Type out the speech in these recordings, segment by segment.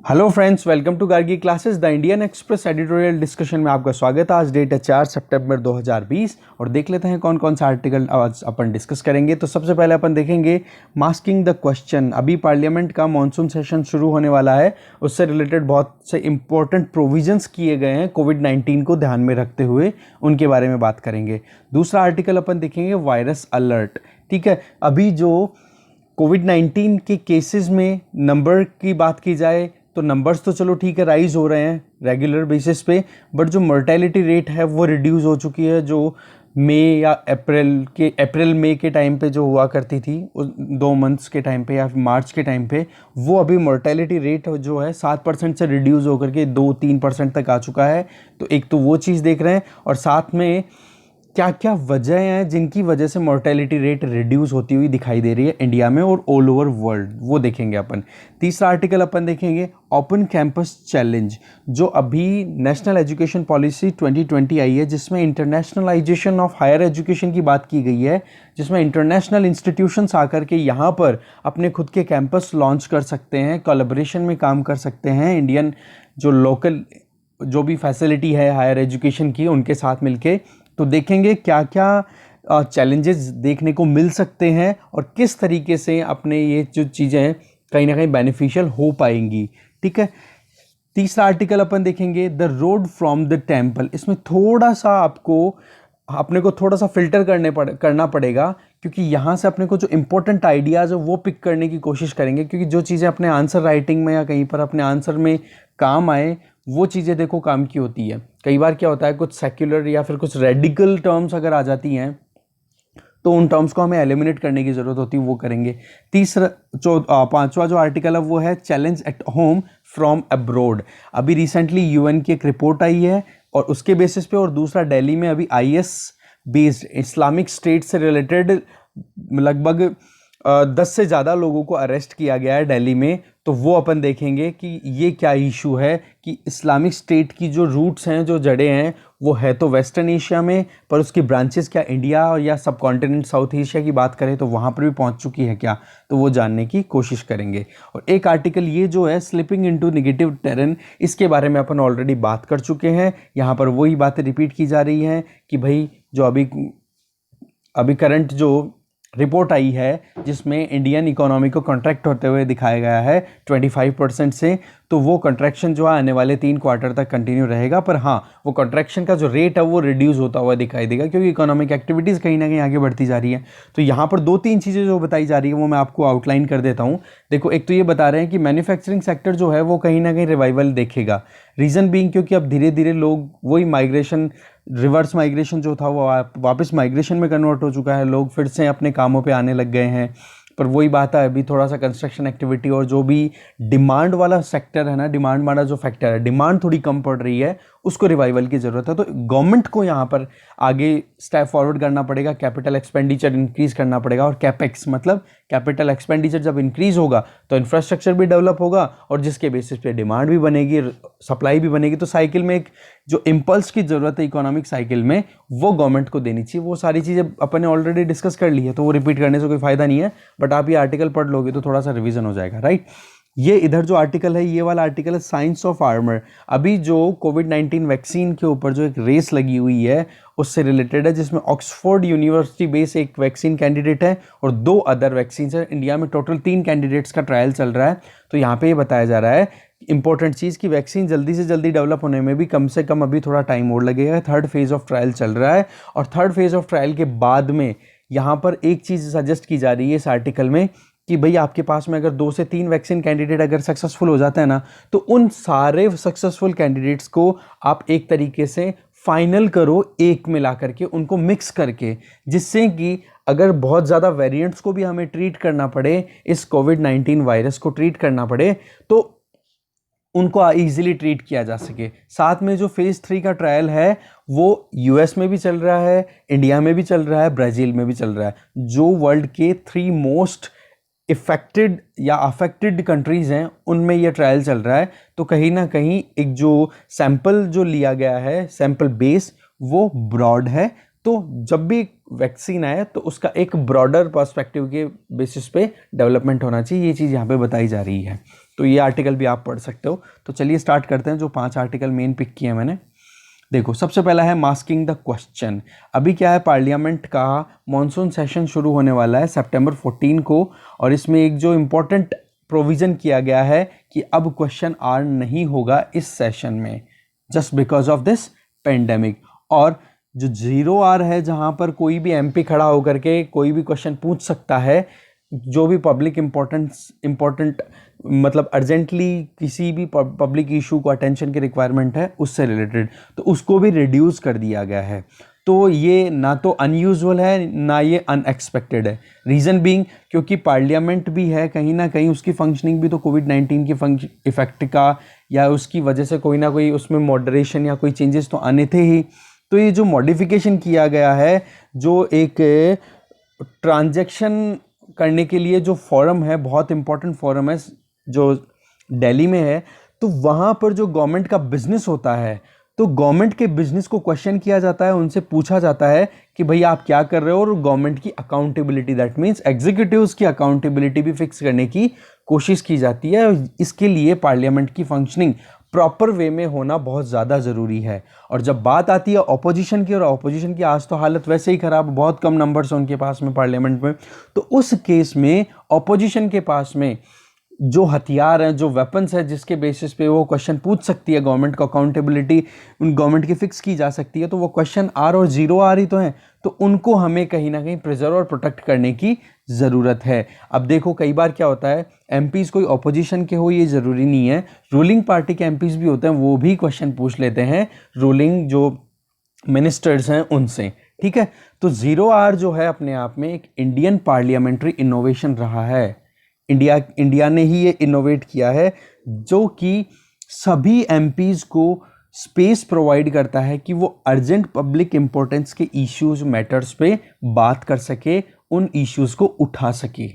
Hello friends, welcome to Gargi classes. The Indian Express editorial discussion में आपका स्वागत है। आज डेट है 4 सितंबर 2020 और देख लेते हैं कौन कौन सा आर्टिकल आज अपन डिस्कस करेंगे। तो सबसे पहले अपन देखेंगे मास्किंग द क्वेश्चन। अभी पार्लियामेंट का मॉनसून सेशन शुरू होने वाला है, उससे रिलेटेड बहुत से इंपॉर्टेंट प्रोविजंस किए गए हैं कोविड-19 को ध्यान में रखते हुए, उनके बारे में बात करेंगे। दूसरा आर्टिकल अपन देखेंगे वायरस अलर्ट। ठीक है, अभी जो कोविड-19 के केसेस में नंबर की बात की जाए तो नंबर्स तो चलो ठीक है, राइज हो रहे हैं रेगुलर बेसिस पे, बट जो मोर्टेलिटी रेट है वो रिड्यूस हो चुकी है। जो मई या अप्रैल मई के टाइम पे जो हुआ करती थी उस 2 मंथ्स के टाइम पे या मार्च के टाइम पे, वो अभी मोर्टेलिटी रेट जो है 7% से रिड्यूस होकर के 2-3% तक आ चुका है। तो एक तो वो चीज़ देख रहे हैं, और साथ में क्या क्या वजह हैं जिनकी वजह से मोर्टेलिटी रेट रिड्यूस होती हुई दिखाई दे रही है इंडिया में और ऑल ओवर वर्ल्ड, वो देखेंगे अपन। तीसरा आर्टिकल अपन देखेंगे ओपन कैंपस चैलेंज, जो अभी नेशनल एजुकेशन पॉलिसी 2020 आई है, जिसमें इंटरनेशनलाइजेशन ऑफ हायर एजुकेशन की बात की गई है, जिसमें इंटरनेशनल इंस्टीट्यूशंस आकर के यहाँ पर अपने खुद के कैंपस लॉन्च कर सकते हैं, कोलैबोरेशन में काम कर सकते हैं, इंडियन जो लोकल जो भी फैसिलिटी है हायर एजुकेशन की उनके साथ मिलके। तो देखेंगे क्या क्या चैलेंजेस देखने को मिल सकते हैं और किस तरीके से अपने ये जो चीज़ें कहीं ना कहीं बेनिफिशियल हो पाएंगी। ठीक है, तीसरा आर्टिकल अपन देखेंगे the road from the temple. इसमें थोड़ा सा अपने को थोड़ा सा फिल्टर करना पड़ेगा, क्योंकि यहाँ से अपने को जो इंपॉर्टेंट आइडियाज़ है वो पिक करने की कोशिश करेंगे, क्योंकि जो चीज़ें अपने आंसर राइटिंग में या कहीं पर अपने आंसर में काम आए वो चीज़ें देखो काम की होती है। कई बार क्या होता है, कुछ सेक्युलर या फिर कुछ रेडिकल टर्म्स अगर आ जाती हैं तो उन टर्म्स को हमें एलिमिनेट करने की ज़रूरत होती है, वो करेंगे। पांचवा जो आर्टिकल है वो है challenge at home from abroad. अभी रिसेंटली यूएन की एक रिपोर्ट आई है और उसके बेसिस पे, और दूसरा दिल्ली में अभी आईएस बेस्ड इस्लामिक स्टेट से रिलेटेड लगभग 10 से ज़्यादा लोगों को अरेस्ट किया गया है दिल्ली में। तो वो अपन देखेंगे कि ये क्या इशू है कि इस्लामिक स्टेट की जो रूट्स हैं, जो जड़ें हैं, वो है तो वेस्टर्न एशिया में, पर उसकी ब्रांचेस क्या इंडिया और या सब कॉन्टिनेंट साउथ एशिया की बात करें तो वहाँ पर भी पहुँच चुकी है क्या, तो वो जानने की कोशिश करेंगे। और एक आर्टिकल ये जो है स्लिपिंग इनटू नेगेटिव टेरेन, इसके बारे में अपन ऑलरेडी बात कर चुके हैं। यहाँ पर वही बातें रिपीट की जा रही हैं कि भाई जो अभी करंट जो रिपोर्ट आई है जिसमें इंडियन इकोनॉमी को कॉन्ट्रैक्ट होते हुए दिखाया गया है 25% से, तो वो कॉन्ट्रैक्शन जो है आने वाले 3 क्वार्टर तक कंटिन्यू रहेगा। पर हाँ, वो कॉन्ट्रैक्शन का जो रेट है वो रिड्यूस होता हुआ दिखाई देगा, क्योंकि इकोनॉमिक एक्टिविटीज़ कहीं ना कहीं आगे बढ़ती जा रही है। तो यहाँ पर 2-3 चीज़ें जो बताई जा रही है वो मैं आपको आउटलाइन कर देता हूँ। देखो, एक तो ये बता रहे हैं कि मैन्युफैक्चरिंग सेक्टर जो है वो कहीं ना कहीं रिवाइवल देखेगा। रीज़न बीइंग क्योंकि अब धीरे धीरे लोग वही माइग्रेशन, रिवर्स माइग्रेशन जो था वो वापस माइग्रेशन में कन्वर्ट हो चुका है, लोग फिर से अपने कामों पे आने लग गए हैं। पर वही बात है, अभी थोड़ा सा कंस्ट्रक्शन एक्टिविटी और जो भी डिमांड वाला सेक्टर है ना, डिमांड वाला जो फैक्टर है, डिमांड थोड़ी कम पड़ रही है, उसको रिवाइवल की ज़रूरत है। तो गवर्नमेंट को यहाँ पर आगे स्टेप फॉरवर्ड करना पड़ेगा, कैपिटल एक्सपेंडिचर इंक्रीज़ करना पड़ेगा। और कैपेक्स मतलब कैपिटल एक्सपेंडिचर जब इंक्रीज़ होगा तो इंफ्रास्ट्रक्चर भी डेवलप होगा, और जिसके बेसिस पे डिमांड भी बनेगी, सप्लाई भी बनेगी। तो साइकिल में एक जो इम्पल्स की ज़रूरत है इकोनॉमिक साइकिल में, वो गवर्नमेंट को देनी चाहिए। वो सारी चीज़ें अपन ने ऑलरेडी डिस्कस कर ली है, तो वो रिपीट करने से कोई फ़ायदा नहीं है, बट आप ये आर्टिकल पढ़ लोगे तो थोड़ा सा रिवीजन हो जाएगा, राइट। ये इधर जो आर्टिकल है, ये वाला आर्टिकल है साइंस ऑफ आर्मर। अभी जो कोविड-19 वैक्सीन के ऊपर जो एक रेस लगी हुई है उससे रिलेटेड है, जिसमें ऑक्सफोर्ड यूनिवर्सिटी बेस एक वैक्सीन कैंडिडेट है और 2 अदर वैक्सीन है। इंडिया में टोटल 3 कैंडिडेट्स का ट्रायल चल रहा है। तो यहाँ पे ये बताया जा रहा है इंपॉर्टेंट चीज़ कि वैक्सीन जल्दी से जल्दी डेवलप होने में भी कम से कम अभी थोड़ा टाइम और लगेगा। 3rd फेज़ ऑफ ट्रायल चल रहा है, और 3rd फेज़ ऑफ ट्रायल के बाद में यहाँ पर एक चीज़ सजेस्ट की जा रही है इस आर्टिकल में कि भाई आपके पास में अगर 2 से 3 वैक्सीन कैंडिडेट अगर सक्सेसफुल हो जाता है ना, तो उन सारे सक्सेसफुल कैंडिडेट्स को आप एक तरीके से फाइनल करो, एक मिला करके उनको मिक्स करके, जिससे कि अगर बहुत ज़्यादा वेरिएंट्स को भी हमें ट्रीट करना पड़े, इस कोविड-19 वायरस को ट्रीट करना पड़े, तो उनको इजीली ट्रीट किया जा सके। साथ में जो फेज़ 3 का ट्रायल है वो यूएस में भी चल रहा है, इंडिया में भी चल रहा है, ब्राज़ील में भी चल रहा है। जो वर्ल्ड के 3 मोस्ट इफेक्टेड या अफेक्टेड कंट्रीज़ हैं उनमें ये ट्रायल चल रहा है। तो कहीं ना कहीं एक जो सैंपल जो लिया गया है, सैंपल बेस, वो ब्रॉड है। तो जब भी वैक्सीन आए तो उसका एक ब्रॉडर पर्सपेक्टिव के बेसिस पे डेवलपमेंट होना चाहिए, ये चीज़ यहाँ पे बताई जा रही है। तो ये आर्टिकल भी आप पढ़ सकते हो। तो चलिए स्टार्ट करते हैं, जो 5 आर्टिकल मेन पिक किए हैं मैंने। देखो, सबसे पहला है मास्किंग द क्वेश्चन। अभी क्या है, पार्लियामेंट का मॉनसून सेशन शुरू होने वाला है सितंबर 14 को, और इसमें एक जो इम्पोर्टेंट प्रोविज़न किया गया है कि अब क्वेश्चन आर नहीं होगा इस सेशन में, just because of this pandemic. और जो 0R है, जहाँ पर कोई भी एमपी खड़ा होकर के कोई भी क्वेश्चन पूछ सकता है, जो भी पब्लिक इम्पोर्टेंट मतलब अर्जेंटली किसी भी पब्लिक इशू को अटेंशन की रिक्वायरमेंट है उससे रिलेटेड, तो उसको भी रिड्यूस कर दिया गया है। तो ये ना तो अनयूजुअल है ना ये अनएक्सपेक्टेड है। रीज़न बीइंग क्योंकि पार्लियामेंट भी है, कहीं ना कहीं उसकी फंक्शनिंग भी तो कोविड-19 की इफेक्ट का या उसकी वजह से कोई ना कोई उसमें मॉडरेशन या कोई चेंजेस तो आने थे ही। तो ये जो मॉडिफिकेशन किया गया है, जो एक ट्रांजैक्शन करने के लिए जो फॉरम है, बहुत इंपॉर्टेंट फॉरम है जो दिल्ली में है, तो वहाँ पर जो गवर्नमेंट का बिजनेस होता है, तो गवर्नमेंट के बिजनेस को क्वेश्चन किया जाता है, उनसे पूछा जाता है कि भाई आप क्या कर रहे हो, और गवर्नमेंट की अकाउंटेबिलिटी, दैट मीन्स एग्जीक्यूटिव्स की अकाउंटेबिलिटी भी फिक्स करने की कोशिश की जाती है। इसके लिए पार्लियामेंट की फंक्शनिंग प्रॉपर वे में होना बहुत ज़्यादा ज़रूरी है। और जब बात आती है ऑपोजिशन की, और ऑपोजिशन की आज तो हालत वैसे ही ख़राब, बहुत कम नंबर्स हैं उनके पास में पार्लियामेंट में, तो उस केस में ऑपोजिशन के पास में जो हथियार हैं, जो वेपन्स है, जिसके बेसिस पे वो क्वेश्चन पूछ सकती है, गवर्नमेंट को अकाउंटेबिलिटी उन गवर्नमेंट की फिक्स की जा सकती है, तो वो क्वेश्चन आर और 0R ही तो हैं। तो उनको हमें कहीं ना कहीं प्रिजर्व और प्रोटेक्ट करने की ज़रूरत है। अब देखो, कई बार क्या होता है, एमपीज़ कोई ऑपोजिशन के हो ये ज़रूरी नहीं है, रूलिंग पार्टी के एमपीज़ भी होते हैं, वो भी क्वेश्चन पूछ लेते हैं रूलिंग जो मिनिस्टर्स हैं उनसे, ठीक है। तो 0R जो है अपने आप में एक इंडियन पार्लियामेंट्री इनोवेशन रहा है। इंडिया ने ही ये इनोवेट किया है, जो कि सभी एमपीज़ को स्पेस प्रोवाइड करता है कि वो अर्जेंट पब्लिक इंपॉर्टेंस के इश्यूज मैटर्स पे बात कर सके, उन इश्यूज को उठा सके।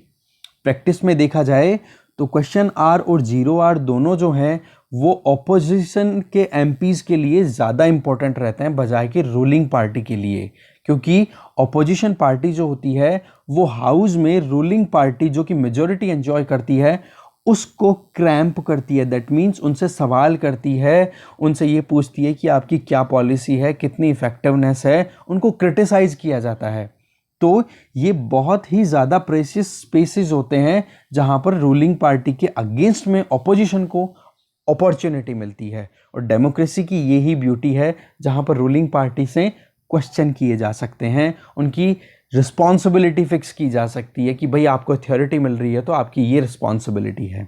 प्रैक्टिस में देखा जाए तो क्वेश्चन आर और 0R दोनों जो हैं वो ऑपोजिशन के एमपीज़ के लिए ज़्यादा इंपॉर्टेंट रहते हैं बजाय कि रूलिंग पार्टी के लिए, क्योंकि ऑपोजिशन पार्टी जो होती है वो हाउस में रूलिंग पार्टी जो कि मेजॉरिटी एंजॉय करती है उसको क्रैम्प करती है। दैट मीन्स उनसे सवाल करती है, उनसे ये पूछती है कि आपकी क्या पॉलिसी है, कितनी इफेक्टिवनेस है, उनको क्रिटिसाइज किया जाता है। तो ये बहुत ही ज़्यादा प्रेशियस स्पेसेस होते हैं जहाँ पर रूलिंग पार्टी के अगेंस्ट में ऑपोजिशन को अपॉर्चुनिटी मिलती है। और डेमोक्रेसी की यही ब्यूटी है जहाँ पर रूलिंग पार्टी से क्वेश्चन किए जा सकते हैं, उनकी रिस्पॉन्सिबिलिटी फिक्स की जा सकती है कि भाई आपको अथॉरिटी मिल रही है तो आपकी ये रिस्पॉन्सिबिलिटी है।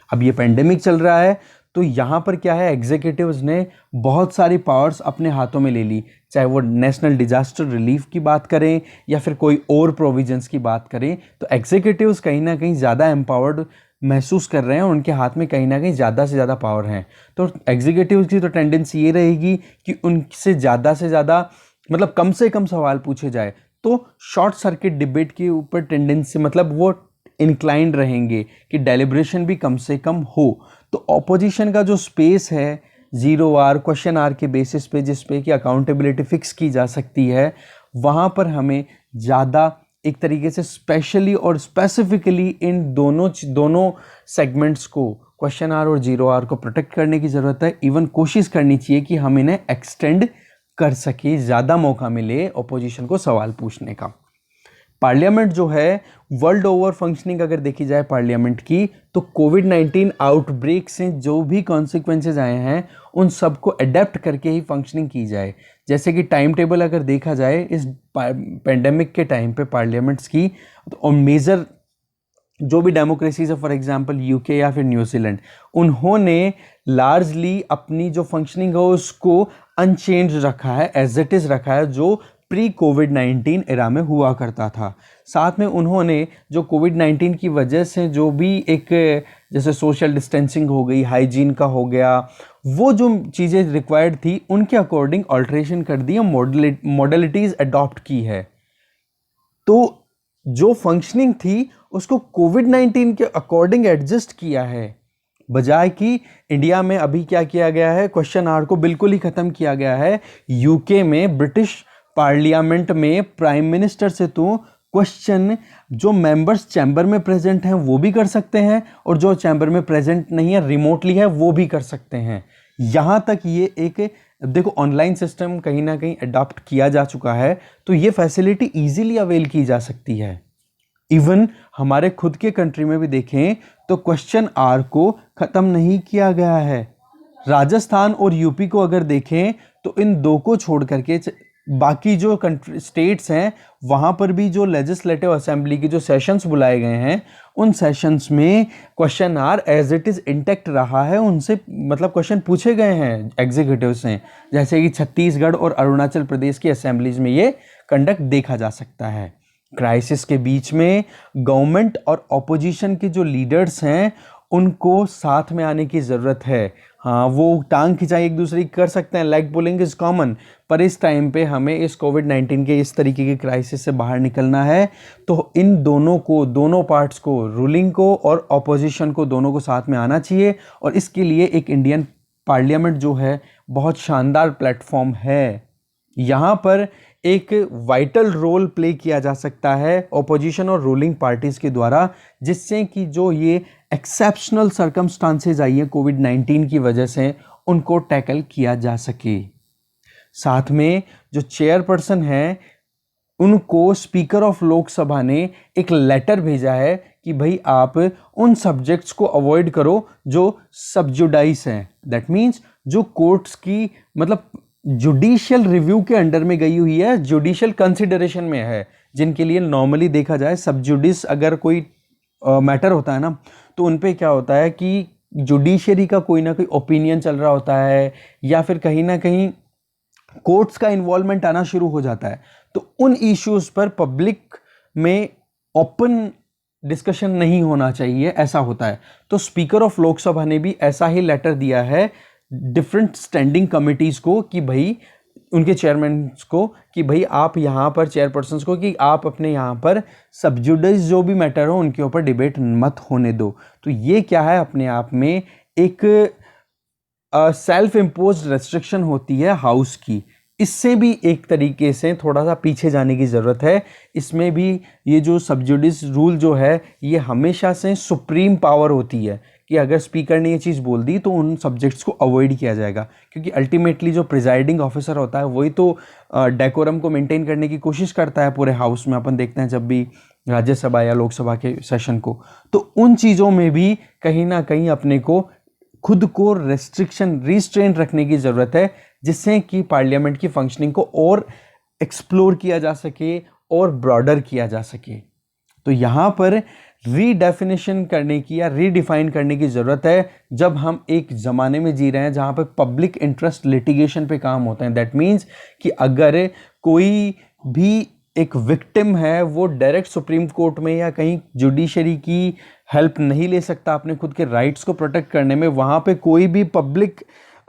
अब ये पेंडेमिक चल रहा है तो यहाँ पर क्या है, एग्जीक्यूटिव्स ने बहुत सारी पावर्स अपने हाथों में ले ली, चाहे वो नेशनल डिजास्टर रिलीफ की बात करें या फिर कोई और प्रोविजंस की बात करें, तो एग्जीक्यूटिव्स कहीं ना कहीं ज़्यादा एम्पावर्ड महसूस कर रहे हैं, उनके हाथ में कहीं ना कहीं ज़्यादा से ज़्यादा पावर है। तो एग्जीक्यूटिव्स की तो टेंडेंसी ये रहेगी कि उनसे ज़्यादा मतलब कम से कम सवाल पूछे जाए, तो शॉर्ट सर्किट डिबेट के ऊपर टेंडेंसी, मतलब वो इंक्लाइंड रहेंगे कि डेलिब्रेशन भी कम से कम हो। तो ऑपोजिशन का जो स्पेस है 0R क्वेश्चन आर के बेसिस पे, जिस पे कि अकाउंटेबिलिटी फिक्स की जा सकती है, वहाँ पर हमें ज़्यादा एक तरीके से स्पेशली और स्पेसिफिकली इन दोनों सेगमेंट्स को, क्वेश्चन आर और 0R को प्रोटेक्ट करने की ज़रूरत है। इवन कोशिश करनी चाहिए कि हम इन्हें एक्सटेंड कर सके, ज़्यादा मौका मिले ऑपोजिशन को सवाल पूछने का। पार्लियामेंट जो है वर्ल्ड ओवर फंक्शनिंग अगर देखी जाए पार्लियामेंट की, तो कोविड-19 आउटब्रेक से जो भी कॉन्सिक्वेंसेज आए हैं उन सबको अडेप्ट करके ही फंक्शनिंग की जाए। जैसे कि टाइम टेबल अगर देखा जाए इस पेंडेमिक के टाइम पे पार्लियामेंट्स की, तो और मेजर जो भी डेमोक्रेसीज है, फॉर एग्जांपल यूके या फिर न्यूजीलैंड, उन्होंने लार्जली अपनी जो फंक्शनिंग है उसको अनचेंज रखा है, एज इट इज़ रखा है, जो प्री कोविड-19 एरा में हुआ करता था। साथ में उन्होंने जो कोविड-19 की वजह से जो भी एक जैसे सोशल डिस्टेंसिंग हो गई, हाइजीन का हो गया, वो जो चीज़ें रिक्वायर्ड थी उनके अकॉर्डिंग ऑल्ट्रेशन कर दी, मॉडलिटीज़ अडॉप्ट की है। तो जो फंक्शनिंग थी उसको कोविड-19 के अकॉर्डिंग एडजस्ट किया है, बजाय कि इंडिया में अभी क्या किया गया है, क्वेश्चन आवर को बिल्कुल ही ख़त्म किया गया है। यूके में ब्रिटिश पार्लियामेंट में प्राइम मिनिस्टर से तो क्वेश्चन जो मेंबर्स चैम्बर में प्रेजेंट हैं वो भी कर सकते हैं, और जो चैम्बर में प्रेजेंट नहीं है, रिमोटली है, वो भी कर सकते हैं। यहाँ तक ये एक देखो ऑनलाइन सिस्टम कहीं ना कहीं अडॉप्ट किया जा चुका है, तो ये फैसिलिटी इजीली अवेल की जा सकती है। इवन हमारे खुद के कंट्री में भी देखें तो क्वेश्चन आर को खत्म नहीं किया गया है। राजस्थान और यूपी को अगर देखें तो इन दो को छोड़ करके बाकी जो कंट्री स्टेट्स हैं वहां पर भी जो लेजिस्लेटिव असेंबली के जो सेशंस बुलाए गए हैं, उन सेशंस में question are as it is intact रहा है। उनसे मतलब क्वेश्चन पूछे गए हैं एग्जीक्यूटिव से, जैसे कि छत्तीसगढ़ और अरुणाचल प्रदेश की असेंबलीज में ये कंडक्ट देखा जा सकता है। क्राइसिस के बीच में गवर्नमेंट और ऑपोजिशन के जो लीडर्स हैं उनको साथ में आने की ज़रूरत है। हाँ, वो टांग खिंचाई एक दूसरे की कर सकते हैं, लेग पुलिंग इज़ कॉमन, पर इस टाइम पे हमें इस कोविड-19 के इस तरीके के क्राइसिस से बाहर निकलना है, तो इन दोनों को, दोनों पार्ट्स को, रूलिंग को और ऑपोजिशन को, दोनों को साथ में आना चाहिए। और इसके लिए एक इंडियन पार्लियामेंट जो है बहुत शानदार प्लेटफॉर्म है। यहाँ पर एक वाइटल रोल प्ले किया जा सकता है ऑपोजिशन और रूलिंग पार्टीज़ के द्वारा, जिससे कि जो ये एक्सेप्शनल सर्कमस्टांसेस आई हैं कोविड-19 की वजह से, उनको टैकल किया जा सके। साथ में जो चेयरपर्सन है उनको स्पीकर ऑफ लोकसभा ने एक लेटर भेजा है कि भाई आप उन सब्जेक्ट्स को अवॉइड करो जो सबजुडाइस हैं। दैट मीन्स जो कोर्ट्स की मतलब जुडिशियल रिव्यू के अंडर में गई हुई है, जुडिशियल कंसिडरेशन में है, जिनके लिए नॉर्मली देखा जाए सबजुडिस अगर कोई मैटर होता है ना, तो उन पे क्या होता है कि जुडिशरी का कोई ना कोई ओपिनियन चल रहा होता है, या फिर कहीं ना कहीं कोर्ट्स का इन्वॉल्वमेंट आना शुरू हो जाता है। तो उन इश्यूज पर पब्लिक में ओपन डिस्कशन नहीं होना चाहिए, ऐसा होता है। तो स्पीकर ऑफ लोकसभा ने भी ऐसा ही लेटर दिया है डिफरेंट स्टैंडिंग कमिटीज़ को कि भाई, उनके चेयरमैन को कि भाई आप यहाँ पर, चेयरपर्सन्स को, कि आप अपने यहाँ पर सबजुडिस जो भी मैटर हो उनके ऊपर डिबेट मत होने दो। तो ये क्या है, अपने आप में एक सेल्फ इम्पोज्ड रेस्ट्रिक्शन होती है हाउस की। इससे भी एक तरीके से थोड़ा सा पीछे जाने की ज़रूरत है। इसमें भी ये जो सबजुडिस रूल जो है, ये हमेशा से सुप्रीम पावर होती है कि अगर स्पीकर ने ये चीज़ बोल दी तो उन सब्जेक्ट्स को अवॉइड किया जाएगा, क्योंकि अल्टीमेटली जो प्रिजाइडिंग ऑफिसर होता है वही तो डेकोरम को मेंटेन करने की कोशिश करता है पूरे हाउस में। अपन देखते हैं जब भी राज्यसभा या लोकसभा के सेशन को, तो उन चीज़ों में भी कहीं ना कहीं अपने को खुद को रिस्ट्रेन रखने की ज़रूरत है, जिससे कि पार्लियामेंट की फंक्शनिंग को और एक्सप्लोर किया जा सके और ब्रॉडर किया जा सके। तो यहाँ पर रीडेफिनेशन करने की या रीडिफाइन करने की ज़रूरत है, जब हम एक ज़माने में जी रहे हैं जहाँ पर पब्लिक इंटरेस्ट लिटिगेशन पे काम होते हैं। दैट मीन्स कि अगर कोई भी एक विक्टिम है, वो डायरेक्ट सुप्रीम कोर्ट में या कहीं जुडिशरी की हेल्प नहीं ले सकता अपने खुद के राइट्स को प्रोटेक्ट करने में, वहाँ पे कोई भी पब्लिक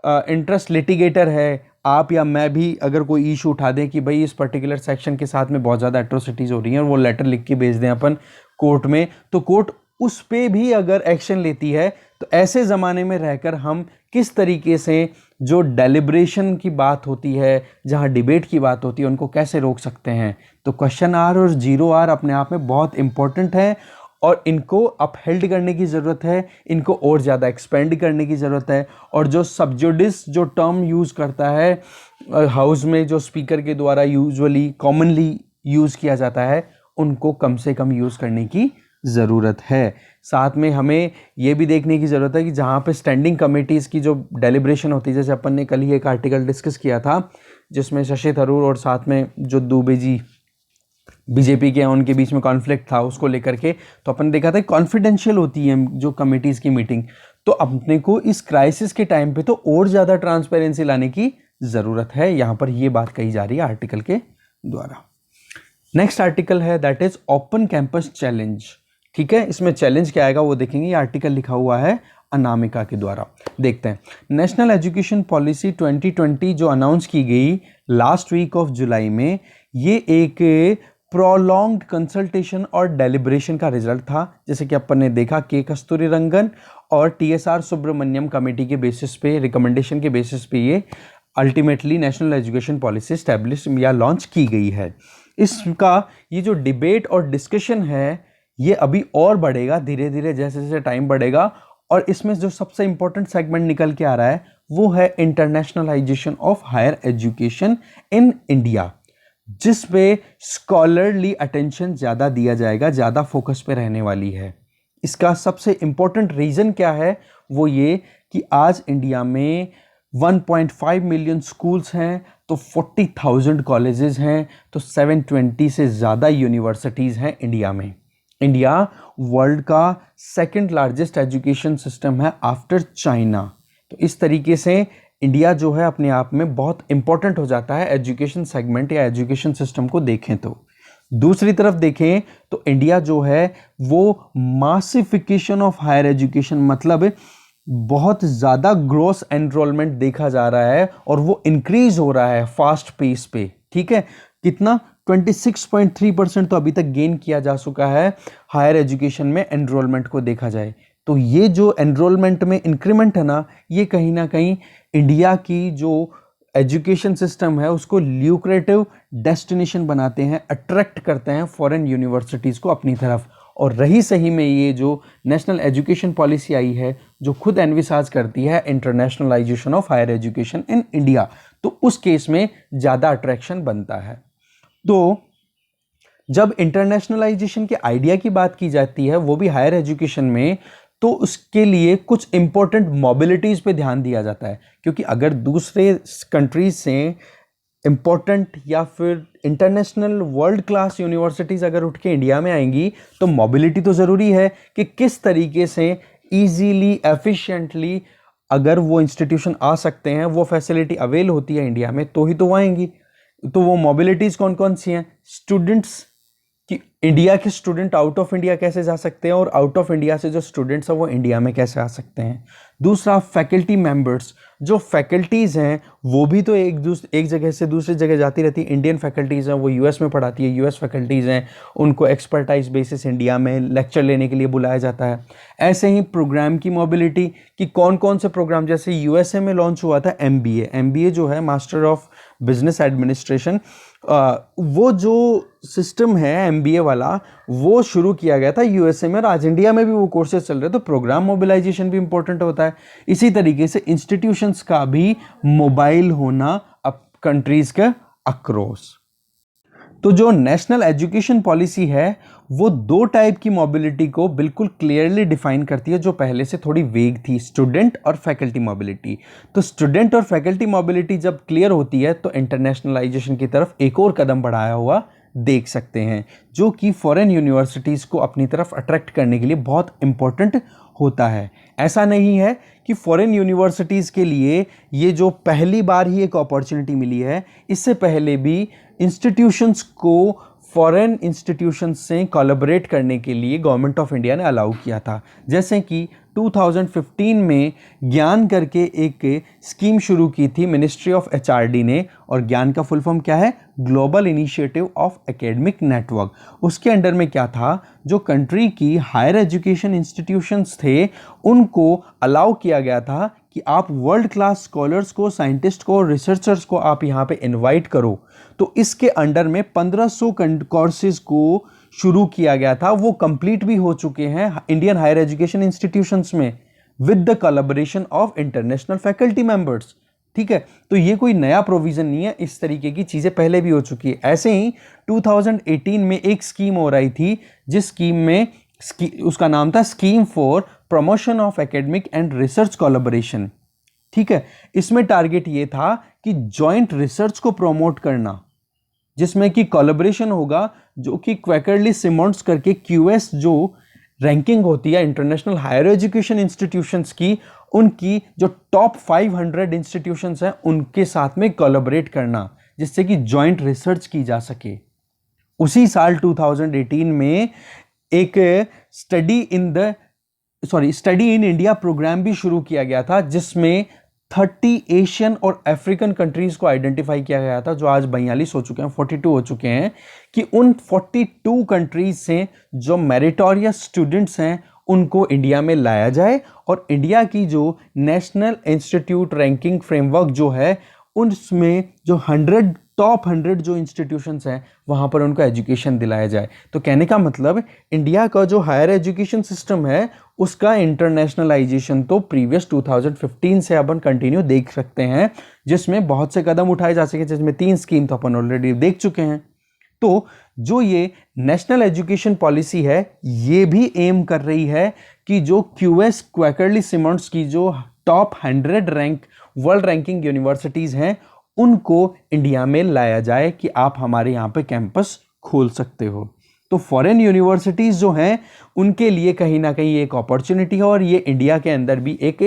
इंटरेस्ट लिटिगेटर है, आप या मैं भी अगर कोई इशू उठा दें कि भाई इस पर्टिकुलर सेक्शन के साथ में बहुत ज़्यादा एट्रोसिटीज़ हो रही हैं, और वो लेटर लिख के भेज दें अपन कोर्ट में, तो कोर्ट उस पे भी अगर एक्शन लेती है, तो ऐसे ज़माने में रहकर हम किस तरीके से जो डेलिब्रेशन की बात होती है, जहाँ डिबेट की बात होती है, उनको कैसे रोक सकते हैं। तो क्वेश्चन आर और 0R अपने आप में बहुत इंपॉर्टेंट है, और इनको अपहेल्ड करने की ज़रूरत है, इनको और ज़्यादा एक्सपेंड करने की ज़रूरत है। और जो सबजुडिस जो टर्म यूज़ करता है हाउस में, जो स्पीकर के द्वारा यूजुअली कॉमनली यूज़ किया जाता है, उनको कम से कम यूज़ करने की ज़रूरत है। साथ में हमें ये भी देखने की ज़रूरत है कि जहाँ पे स्टैंडिंग कमेटीज़ की जो डेलिब्रेशन होती है, जैसे अपन ने कल ही एक आर्टिकल डिस्कस किया था जिसमें शशि थरूर और साथ में जो दुबे जी बीजेपी के, उनके बीच में कॉन्फ्लिक्ट था उसको लेकर के, तो अपन देखा था कॉन्फिडेंशियल होती है जो कमेटीज़ की मीटिंग। तो अपने को इस क्राइसिस के टाइम पे तो और ज़्यादा ट्रांसपेरेंसी लाने की ज़रूरत है, यहाँ पर ये बात कही जा रही है आर्टिकल के द्वारा। नेक्स्ट आर्टिकल है that is open campus challenge. ठीक है, इसमें चैलेंज क्या आएगा वो देखेंगे। ये आर्टिकल लिखा हुआ है अनामिका के द्वारा। देखते हैं, नेशनल एजुकेशन पॉलिसी 2020 जो अनाउंस की गई लास्ट वीक ऑफ जुलाई में, ये एक प्रोलॉन्ग्ड कंसल्टेशन और डेलिब्रेशन का रिजल्ट था। जैसे कि अपन ने देखा के कस्तूरीरंगन और TSR सुब्रमण्यम कमेटी के बेसिस पे, रिकमेंडेशन के बेसिस पे ये ultimately national education policy establish या लॉन्च की गई है। इसका ये जो डिबेट और डिस्कशन है ये अभी और बढ़ेगा धीरे धीरे जैसे जैसे टाइम बढ़ेगा। और इसमें जो सबसे इंपॉर्टेंट सेगमेंट निकल के आ रहा है वो है internationalization of higher education in India, जिस पे स्कॉलरली अटेंशन ज़्यादा दिया जाएगा, ज़्यादा फोकस पे रहने वाली है। इसका सबसे इंपॉर्टेंट रीज़न क्या है, वो ये कि आज इंडिया में 1.5 मिलियन स्कूल्स हैं, तो 40,000 कॉलेजेस हैं, तो 720 से ज़्यादा यूनिवर्सिटीज़ हैं इंडिया में। इंडिया वर्ल्ड का सेकंड लार्जेस्ट एजुकेशन सिस्टम है आफ्टर चाइना। तो इस तरीके से इंडिया जो है अपने आप में बहुत इंपॉर्टेंट हो जाता है एजुकेशन सेगमेंट या एजुकेशन सिस्टम को देखें तो। दूसरी तरफ देखें तो इंडिया जो है वो मासिफिकेशन ऑफ हायर एजुकेशन, मतलब बहुत ज़्यादा ग्रोस एनरोलमेंट देखा जा रहा है और वो इंक्रीज हो रहा है फास्ट पेस पे। ठीक है, कितना 26.3% तो अभी तक गेन किया जा चुका है हायर एजुकेशन में एनरोलमेंट को देखा जाए। तो ये जो एनरोलमेंट में इंक्रीमेंट है ना, ये कहीं ना कहीं इंडिया की जो एजुकेशन सिस्टम है उसको ल्यूक्रेटिव डेस्टिनेशन बनाते हैं, अट्रैक्ट करते हैं फॉरेन यूनिवर्सिटीज़ को अपनी तरफ। और रही सही में ये जो नेशनल एजुकेशन पॉलिसी आई है जो खुद एनविसाज करती है internationalization of higher education in India, तो उस केस में ज़्यादा अट्रैक्शन बनता है। तो जब इंटरनेशनलाइजेशन के आइडिया की बात की जाती है वो भी हायर एजुकेशन में, तो उसके लिए कुछ इंपॉर्टेंट मोबिलिटीज़ पे ध्यान दिया जाता है, क्योंकि अगर दूसरे कंट्रीज से इंपॉर्टेंट या फिर इंटरनेशनल वर्ल्ड क्लास यूनिवर्सिटीज़ अगर उठ के इंडिया में आएंगी तो मोबिलिटी तो ज़रूरी है कि किस तरीके से ईजीली एफिशिएंटली अगर वो इंस्टीट्यूशन आ सकते हैं, वो फैसिलिटी अवेल होती है इंडिया में तो ही तो वो आएंगी। तो वो मोबिलिटीज़ कौन कौन सी हैं? स्टूडेंट्स, कि इंडिया के स्टूडेंट आउट ऑफ इंडिया कैसे जा सकते हैं और आउट ऑफ इंडिया से जो स्टूडेंट्स हैं वो इंडिया में कैसे आ सकते हैं। दूसरा, फैकल्टी मेंबर्स, जो फैकल्टीज़ हैं वो भी तो एक जगह से दूसरी जगह जाती रहती है। इंडियन फैकल्टीज़ हैं वो यूएस में पढ़ाती है, यूएस फैकल्टीज़ हैं उनको एक्सपर्टाइज बेसिस इंडिया में लेक्चर लेने के लिए बुलाया जाता है। ऐसे ही प्रोग्राम की मोबिलिटी, कि कौन कौन से प्रोग्राम, जैसे यूएसए में लॉन्च हुआ था एमबीए जो है मास्टर ऑफ बिजनेस एडमिनिस्ट्रेशन, वो जो सिस्टम है एमबीए वाला वो शुरू किया गया था यूएसए में और आज इंडिया में भी वो कोर्सेज चल रहे हैं। तो प्रोग्राम मोबिलाइजेशन भी इंपॉर्टेंट होता है। इसी तरीके से इंस्टीट्यूशंस का भी मोबाइल होना अब कंट्रीज के अक्रॉस। तो जो नेशनल एजुकेशन पॉलिसी है वो दो टाइप की मोबिलिटी को बिल्कुल क्लियरली डिफाइन करती है, जो पहले से थोड़ी वेग थी, स्टूडेंट और फैकल्टी मोबिलिटी। तो स्टूडेंट और फैकल्टी मोबिलिटी जब क्लियर होती है तो इंटरनेशनलाइजेशन की तरफ एक और कदम बढ़ाया हुआ देख सकते हैं, जो कि फॉरेन यूनिवर्सिटीज़ को अपनी तरफ अट्रैक्ट करने के लिए बहुत इंपॉर्टेंट होता है। ऐसा नहीं है कि फॉरेन यूनिवर्सिटीज़ के लिए ये जो पहली बार ही एक अपॉर्चुनिटी मिली है, इससे पहले भी इंस्टीट्यूशंस को फॉरेन इंस्टीट्यूशंस से कोलैबोरेट करने के लिए गवर्नमेंट ऑफ इंडिया ने अलाउ किया था। जैसे कि 2015 में ज्ञान करके एक स्कीम शुरू की थी मिनिस्ट्री ऑफ एचआरडी ने, और ज्ञान का फुल फॉर्म क्या है? Global initiative of academic network. उसके अंडर में क्या था, जो कंट्री की हायर एजुकेशन इंस्टीट्यूशंस थे उनको अलाउ किया गया था कि आप वर्ल्ड क्लास स्कॉलर्स को, साइंटिस्ट को, रिसर्चर्स को आप यहाँ पे इनवाइट करो। तो इसके अंडर में 1500 कोर्सेज को शुरू किया गया था, वो कंप्लीट भी हो चुके हैं इंडियन हायर एजुकेशन इंस्टीट्यूशंस में with the collaboration of international faculty members. ठीक है, तो ये कोई नया प्रोविजन नहीं है, इस तरीके की चीजें पहले भी हो चुकी है। ऐसे ही 2018 में एक स्कीम हो रही थी, जिस स्कीम में उसका नाम था scheme for promotion of academic and research collaboration. ठीक है, इसमें टारगेट ये था कि जॉइंट रिसर्च को प्रमोट करना, जिसमें कि कोलैबोरेशन होगा, जो कि क्वैकरली सिमॉन्स करके क्यूएस जो रैंकिंग होती है इंटरनेशनल हायर एजुकेशन इंस्टीट्यूशंस की, उनकी जो टॉप 500 इंस्टीट्यूशंस हैं उनके साथ में कोलैबोरेट करना, जिससे कि जॉइंट रिसर्च की जा सके। उसी साल 2018 में एक स्टडी इन इंडिया प्रोग्राम भी शुरू किया गया था, जिसमें 30 एशियन और अफ्रीकन कंट्रीज को आइडेंटिफाई किया गया था, जो आज 42 हो चुके हैं, 42 हो चुके हैं, कि उन 42 कंट्रीज से जो मेरिटोरियस स्टूडेंट्स हैं उनको इंडिया में लाया जाए और इंडिया की जो नेशनल इंस्टीट्यूट रैंकिंग फ्रेमवर्क जो है उसमें जो 100 टॉप 100 जो इंस्टीट्यूशंस हैं वहाँ पर उनको एजुकेशन दिलाया जाए। तो कहने का मतलब इंडिया का जो हायर एजुकेशन सिस्टम है उसका इंटरनेशनलाइजेशन तो प्रीवियस 2015 से अपन कंटिन्यू देख सकते हैं, जिसमें बहुत से कदम उठाए जा सके, जिसमें 3 स्कीम तो अपन ऑलरेडी देख चुके हैं। तो जो ये नेशनल एजुकेशन पॉलिसी है ये भी एम कर रही है कि जो क्यूएस क्वैकरली सिमंड्स की जो top 100 rank world ranking universities हैं उनको इंडिया में लाया जाए कि आप हमारे यहाँ पे कैंपस खोल सकते हो। तो फॉरेन यूनिवर्सिटीज जो हैं उनके लिए कहीं ना कहीं एक अपॉर्चुनिटी है, और ये इंडिया के अंदर भी एक,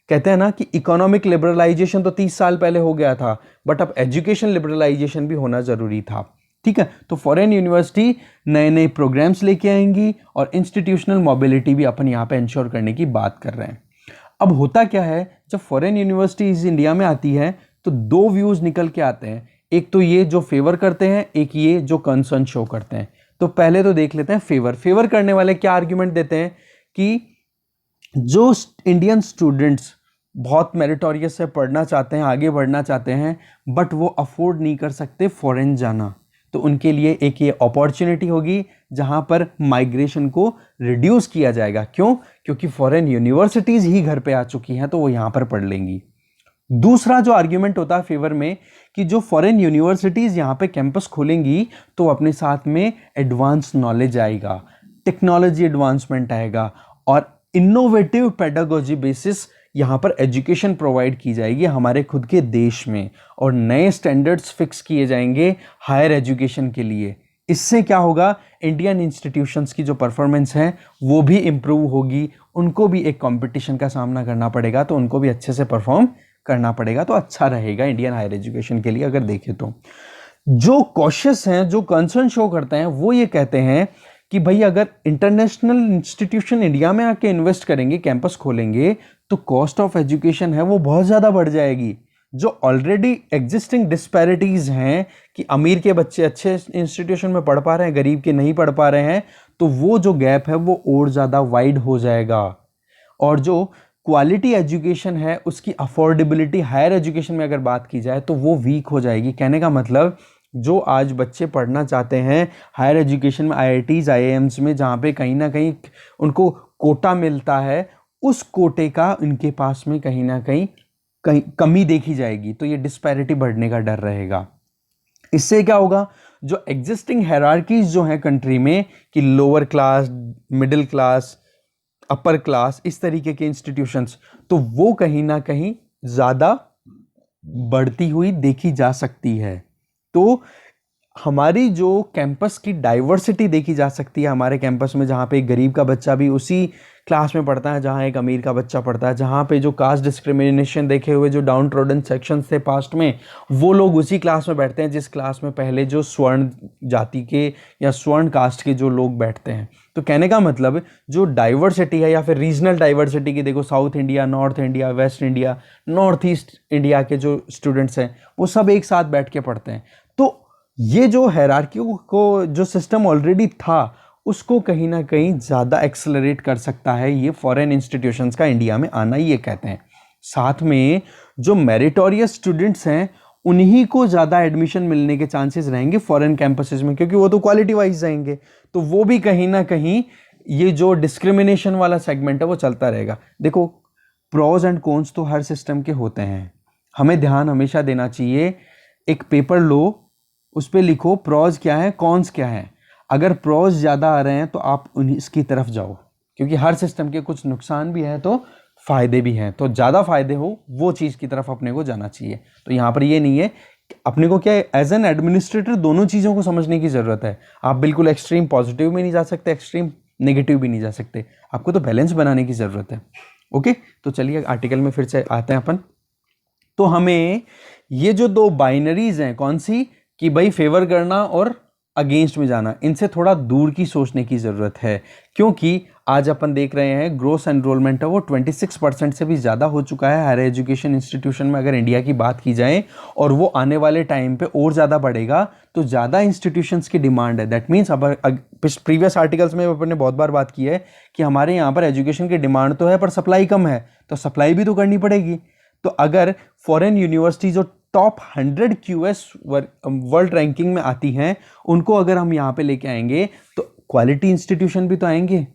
कहते हैं ना कि इकोनॉमिक लिबरलाइजेशन तो 30 साल पहले हो गया था, बट अब एजुकेशन लिबरलाइजेशन भी होना जरूरी था। ठीक है, तो फॉरेन यूनिवर्सिटी नए नए प्रोग्राम्स लेके आएंगी और इंस्टीट्यूशनल मोबिलिटी भी अपन यहाँ पे इंश्योर करने की बात कर रहे हैं। अब होता क्या है, जब फॉरेन यूनिवर्सिटीज इंडिया में आती है तो 2 व्यूज निकल के आते हैं, एक तो ये जो फेवर करते हैं, एक ये जो कंसर्न शो करते हैं। तो पहले तो देख लेते हैं फेवर करने वाले क्या आर्ग्यूमेंट देते हैं कि जो इंडियन स्टूडेंट्स बहुत मेरिटोरियस है, पढ़ना चाहते हैं, आगे बढ़ना चाहते हैं, बट वो अफोर्ड नहीं कर सकते फॉरेन जाना, तो उनके लिए एक ये अपॉर्चुनिटी होगी जहां पर माइग्रेशन को रिड्यूस किया जाएगा। क्यों? क्योंकि फॉरेन यूनिवर्सिटीज ही घर पे आ चुकी हैं तो वो यहां पर पढ़ लेंगी। दूसरा जो आर्ग्यूमेंट होता है फेवर में कि जो फॉरेन यूनिवर्सिटीज यहां पे कैंपस खोलेंगी तो अपने साथ में एडवांस नॉलेज आएगा, टेक्नोलॉजी एडवांसमेंट आएगा, और इनोवेटिव पेडागोजी बेसिस यहाँ पर एजुकेशन प्रोवाइड की जाएगी हमारे खुद के देश में, और नए स्टैंडर्ड्स फिक्स किए जाएंगे हायर एजुकेशन के लिए। इससे क्या होगा, इंडियन इंस्टीट्यूशंस की जो परफॉर्मेंस है वो भी इम्प्रूव होगी, उनको भी एक कंपटीशन का सामना करना पड़ेगा, तो उनको भी अच्छे से परफॉर्म करना पड़ेगा, तो अच्छा रहेगा इंडियन हायर एजुकेशन के लिए। अगर देखें तो जो कॉशियस हैं, जो कंसर्न शो करते हैं, वो ये कहते हैं कि भाई अगर इंटरनेशनल इंस्टीट्यूशन इंडिया में आके इन्वेस्ट करेंगे, कैंपस खोलेंगे, तो कॉस्ट ऑफ एजुकेशन है वो बहुत ज़्यादा बढ़ जाएगी। जो ऑलरेडी एग्जिस्टिंग डिस्पैरिटीज हैं कि अमीर के बच्चे अच्छे इंस्टीट्यूशन में पढ़ पा रहे हैं, गरीब के नहीं पढ़ पा रहे हैं, तो वो जो गैप है वो और ज़्यादा वाइड हो जाएगा। और जो क्वालिटी एजुकेशन है उसकी अफोर्डेबिलिटी हायर एजुकेशन में अगर बात की जाए तो वो वीक हो जाएगी। कहने का मतलब जो आज बच्चे पढ़ना चाहते हैं हायर एजुकेशन में, आईआईटीज आईआईएम्स में, जहाँ पे कहीं ना कहीं उनको कोटा मिलता है, उस कोटे का उनके पास में कहीं ना कहीं कमी देखी जाएगी, तो ये डिस्पैरिटी बढ़ने का डर रहेगा। इससे क्या होगा, जो एग्जिस्टिंग हायरार्कीज जो है कंट्री में कि lower class, middle class, upper class, इस तरीके के इंस्टीट्यूशंस, तो वो कहीं ना कहीं ज़्यादा बढ़ती हुई देखी जा सकती है। तो हमारी जो कैंपस की डाइवर्सिटी देखी जा सकती है हमारे कैंपस में, जहाँ पे एक गरीब का बच्चा भी उसी क्लास में पढ़ता है जहाँ एक अमीर का बच्चा पढ़ता है, जहाँ पे जो कास्ट डिस्क्रिमिनेशन देखे हुए जो डाउन ट्रोडन सेक्शंस थे पास्ट में, वो लोग उसी क्लास में बैठते हैं जिस क्लास में पहले जो स्वर्ण जाति के या स्वर्ण कास्ट के जो लोग बैठते हैं। तो कहने का मतलब जो डाइवर्सिटी है, या फिर रीजनल डाइवर्सिटी की, देखो south India, north India, waste India, north east India के जो स्टूडेंट्स हैं वो सब एक साथ बैठ के पढ़ते हैं। तो ये जो हायरार्की को जो सिस्टम ऑलरेडी था उसको कहीं ना कहीं ज़्यादा एक्सेलरेट कर सकता है ये फॉरेन इंस्टीट्यूशंस का इंडिया में आना, ये कहते हैं। साथ में जो मेरिटोरियस स्टूडेंट्स हैं उन्हीं को ज़्यादा एडमिशन मिलने के चांसेस रहेंगे फॉरेन कैंपसेस में, क्योंकि वो तो क्वालिटी वाइज जाएंगे, तो वो भी कहीं ना कहीं ये जो डिस्क्रिमिनेशन वाला सेगमेंट है वो चलता रहेगा। देखो प्रोज एंड कॉन्स तो हर सिस्टम के होते हैं, हमें ध्यान हमेशा देना चाहिए। एक पेपर लो, उस पर लिखो प्रोज क्या है, कॉन्स क्या है। अगर प्रोज ज़्यादा आ रहे हैं तो आप इसकी तरफ जाओ, क्योंकि हर सिस्टम के कुछ नुकसान भी हैं तो फ़ायदे भी हैं, तो ज़्यादा फ़ायदे हो वो चीज़ की तरफ अपने को जाना चाहिए। तो यहाँ पर ये नहीं है, अपने को क्या है, एज एन एडमिनिस्ट्रेटर दोनों चीज़ों को समझने की ज़रूरत है। आप बिल्कुल एक्सट्रीम पॉजिटिव भी नहीं जा सकते, एक्सट्रीम नेगेटिव भी नहीं जा सकते, आपको तो बैलेंस बनाने की ज़रूरत है। ओके, तो चलिए आर्टिकल में फिर से आते हैं अपन। तो हमें ये जो 2 बाइनरीज हैं, कौन सी, कि भाई फेवर करना और अगेंस्ट में जाना, इनसे थोड़ा दूर की सोचने की ज़रूरत है। क्योंकि आज अपन देख रहे हैं ग्रोस एनरोलमेंट है वो 26% से भी ज़्यादा हो चुका है हायर एजुकेशन इंस्टीट्यूशन में अगर इंडिया की बात की जाए, और वो आने वाले टाइम पे और ज़्यादा बढ़ेगा। तो ज़्यादा इंस्टीट्यूशंस की डिमांड है। दैट मीन्स अब प्रीवियस आर्टिकल्स में अपन ने बहुत बार बात की है कि हमारे यहाँ पर एजुकेशन की डिमांड तो है पर सप्लाई कम है, तो सप्लाई भी तो करनी पड़ेगी। तो अगर फॉरेन यूनिवर्सिटी जो टॉप 100 क्यूएस वर्ल्ड रैंकिंग में आती हैं, उनको अगर हम यहाँ पे लेके आएंगे तो क्वालिटी इंस्टीट्यूशन भी तो आएंगे,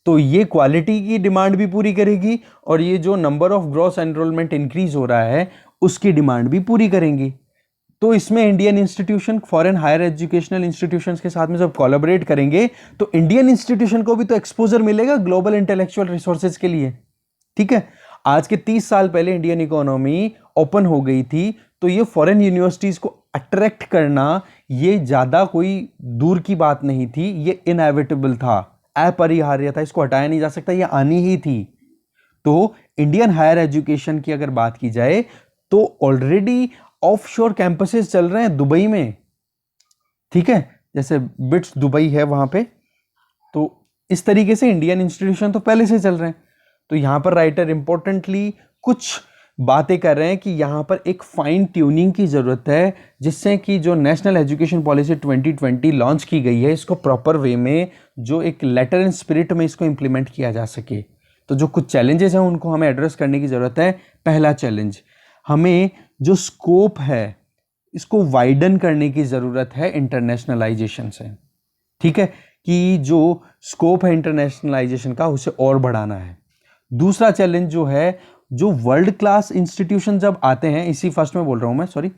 तो ये क्वालिटी की डिमांड भी पूरी करेगी और ये जो number of gross enrolment increase हो रहा है उसकी डिमांड भी पूरी करेंगी। तो इसमें Indian institution foreign higher educational institutions के साथ में जब कोलैबोरेट करेंगे तो इंडियन इंस्टीट्यूशन को भी तो एक्सपोजर मिलेगा ग्लोबल इंटेलेक्चुअल रिसोर्सेज के लिए। ठीक है, आज के 30 साल पहले इंडियन इकोनॉमी ओपन हो गई थी, तो ये फॉरेन यूनिवर्सिटीज को अट्रैक्ट करना ये ज्यादा कोई दूर की बात नहीं थी, ये इनएविटेबल था, अपरिहार्य था, इसको हटाया नहीं जा सकता, ये आनी ही थी। तो इंडियन हायर एजुकेशन की अगर बात की जाए तो ऑलरेडी ऑफशोर कैंपसेस चल रहे हैं दुबई में। ठीक है, जैसे बिट्स दुबई है वहां पे, तो इस तरीके से इंडियन इंस्टीट्यूशन तो पहले से चल रहे हैं। तो यहां पर राइटर इंपॉर्टेंटली कुछ बातें कर रहे हैं कि यहां पर एक फाइन ट्यूनिंग की जरूरत है, जिससे कि जो नेशनल एजुकेशन पॉलिसी 2020 लॉन्च की गई है इसको प्रॉपर वे में, जो एक लेटर एंड स्पिरिट में इसको इंप्लीमेंट किया जा सके। तो जो कुछ चैलेंजेस हैं उनको हमें एड्रेस करने की जरूरत है। पहला चैलेंज, हमें जो स्कोप है इसको वाइडन करने की जरूरत है इंटरनेशनलाइजेशन से। ठीक है, कि जो स्कोप है इंटरनेशनलाइजेशन का उसे और बढ़ाना है। दूसरा चैलेंज जो है, जो वर्ल्ड क्लास इंस्टीट्यूशन जब आते हैं, इसी फर्स्ट में बोल रहा हूं मैं, सॉरी,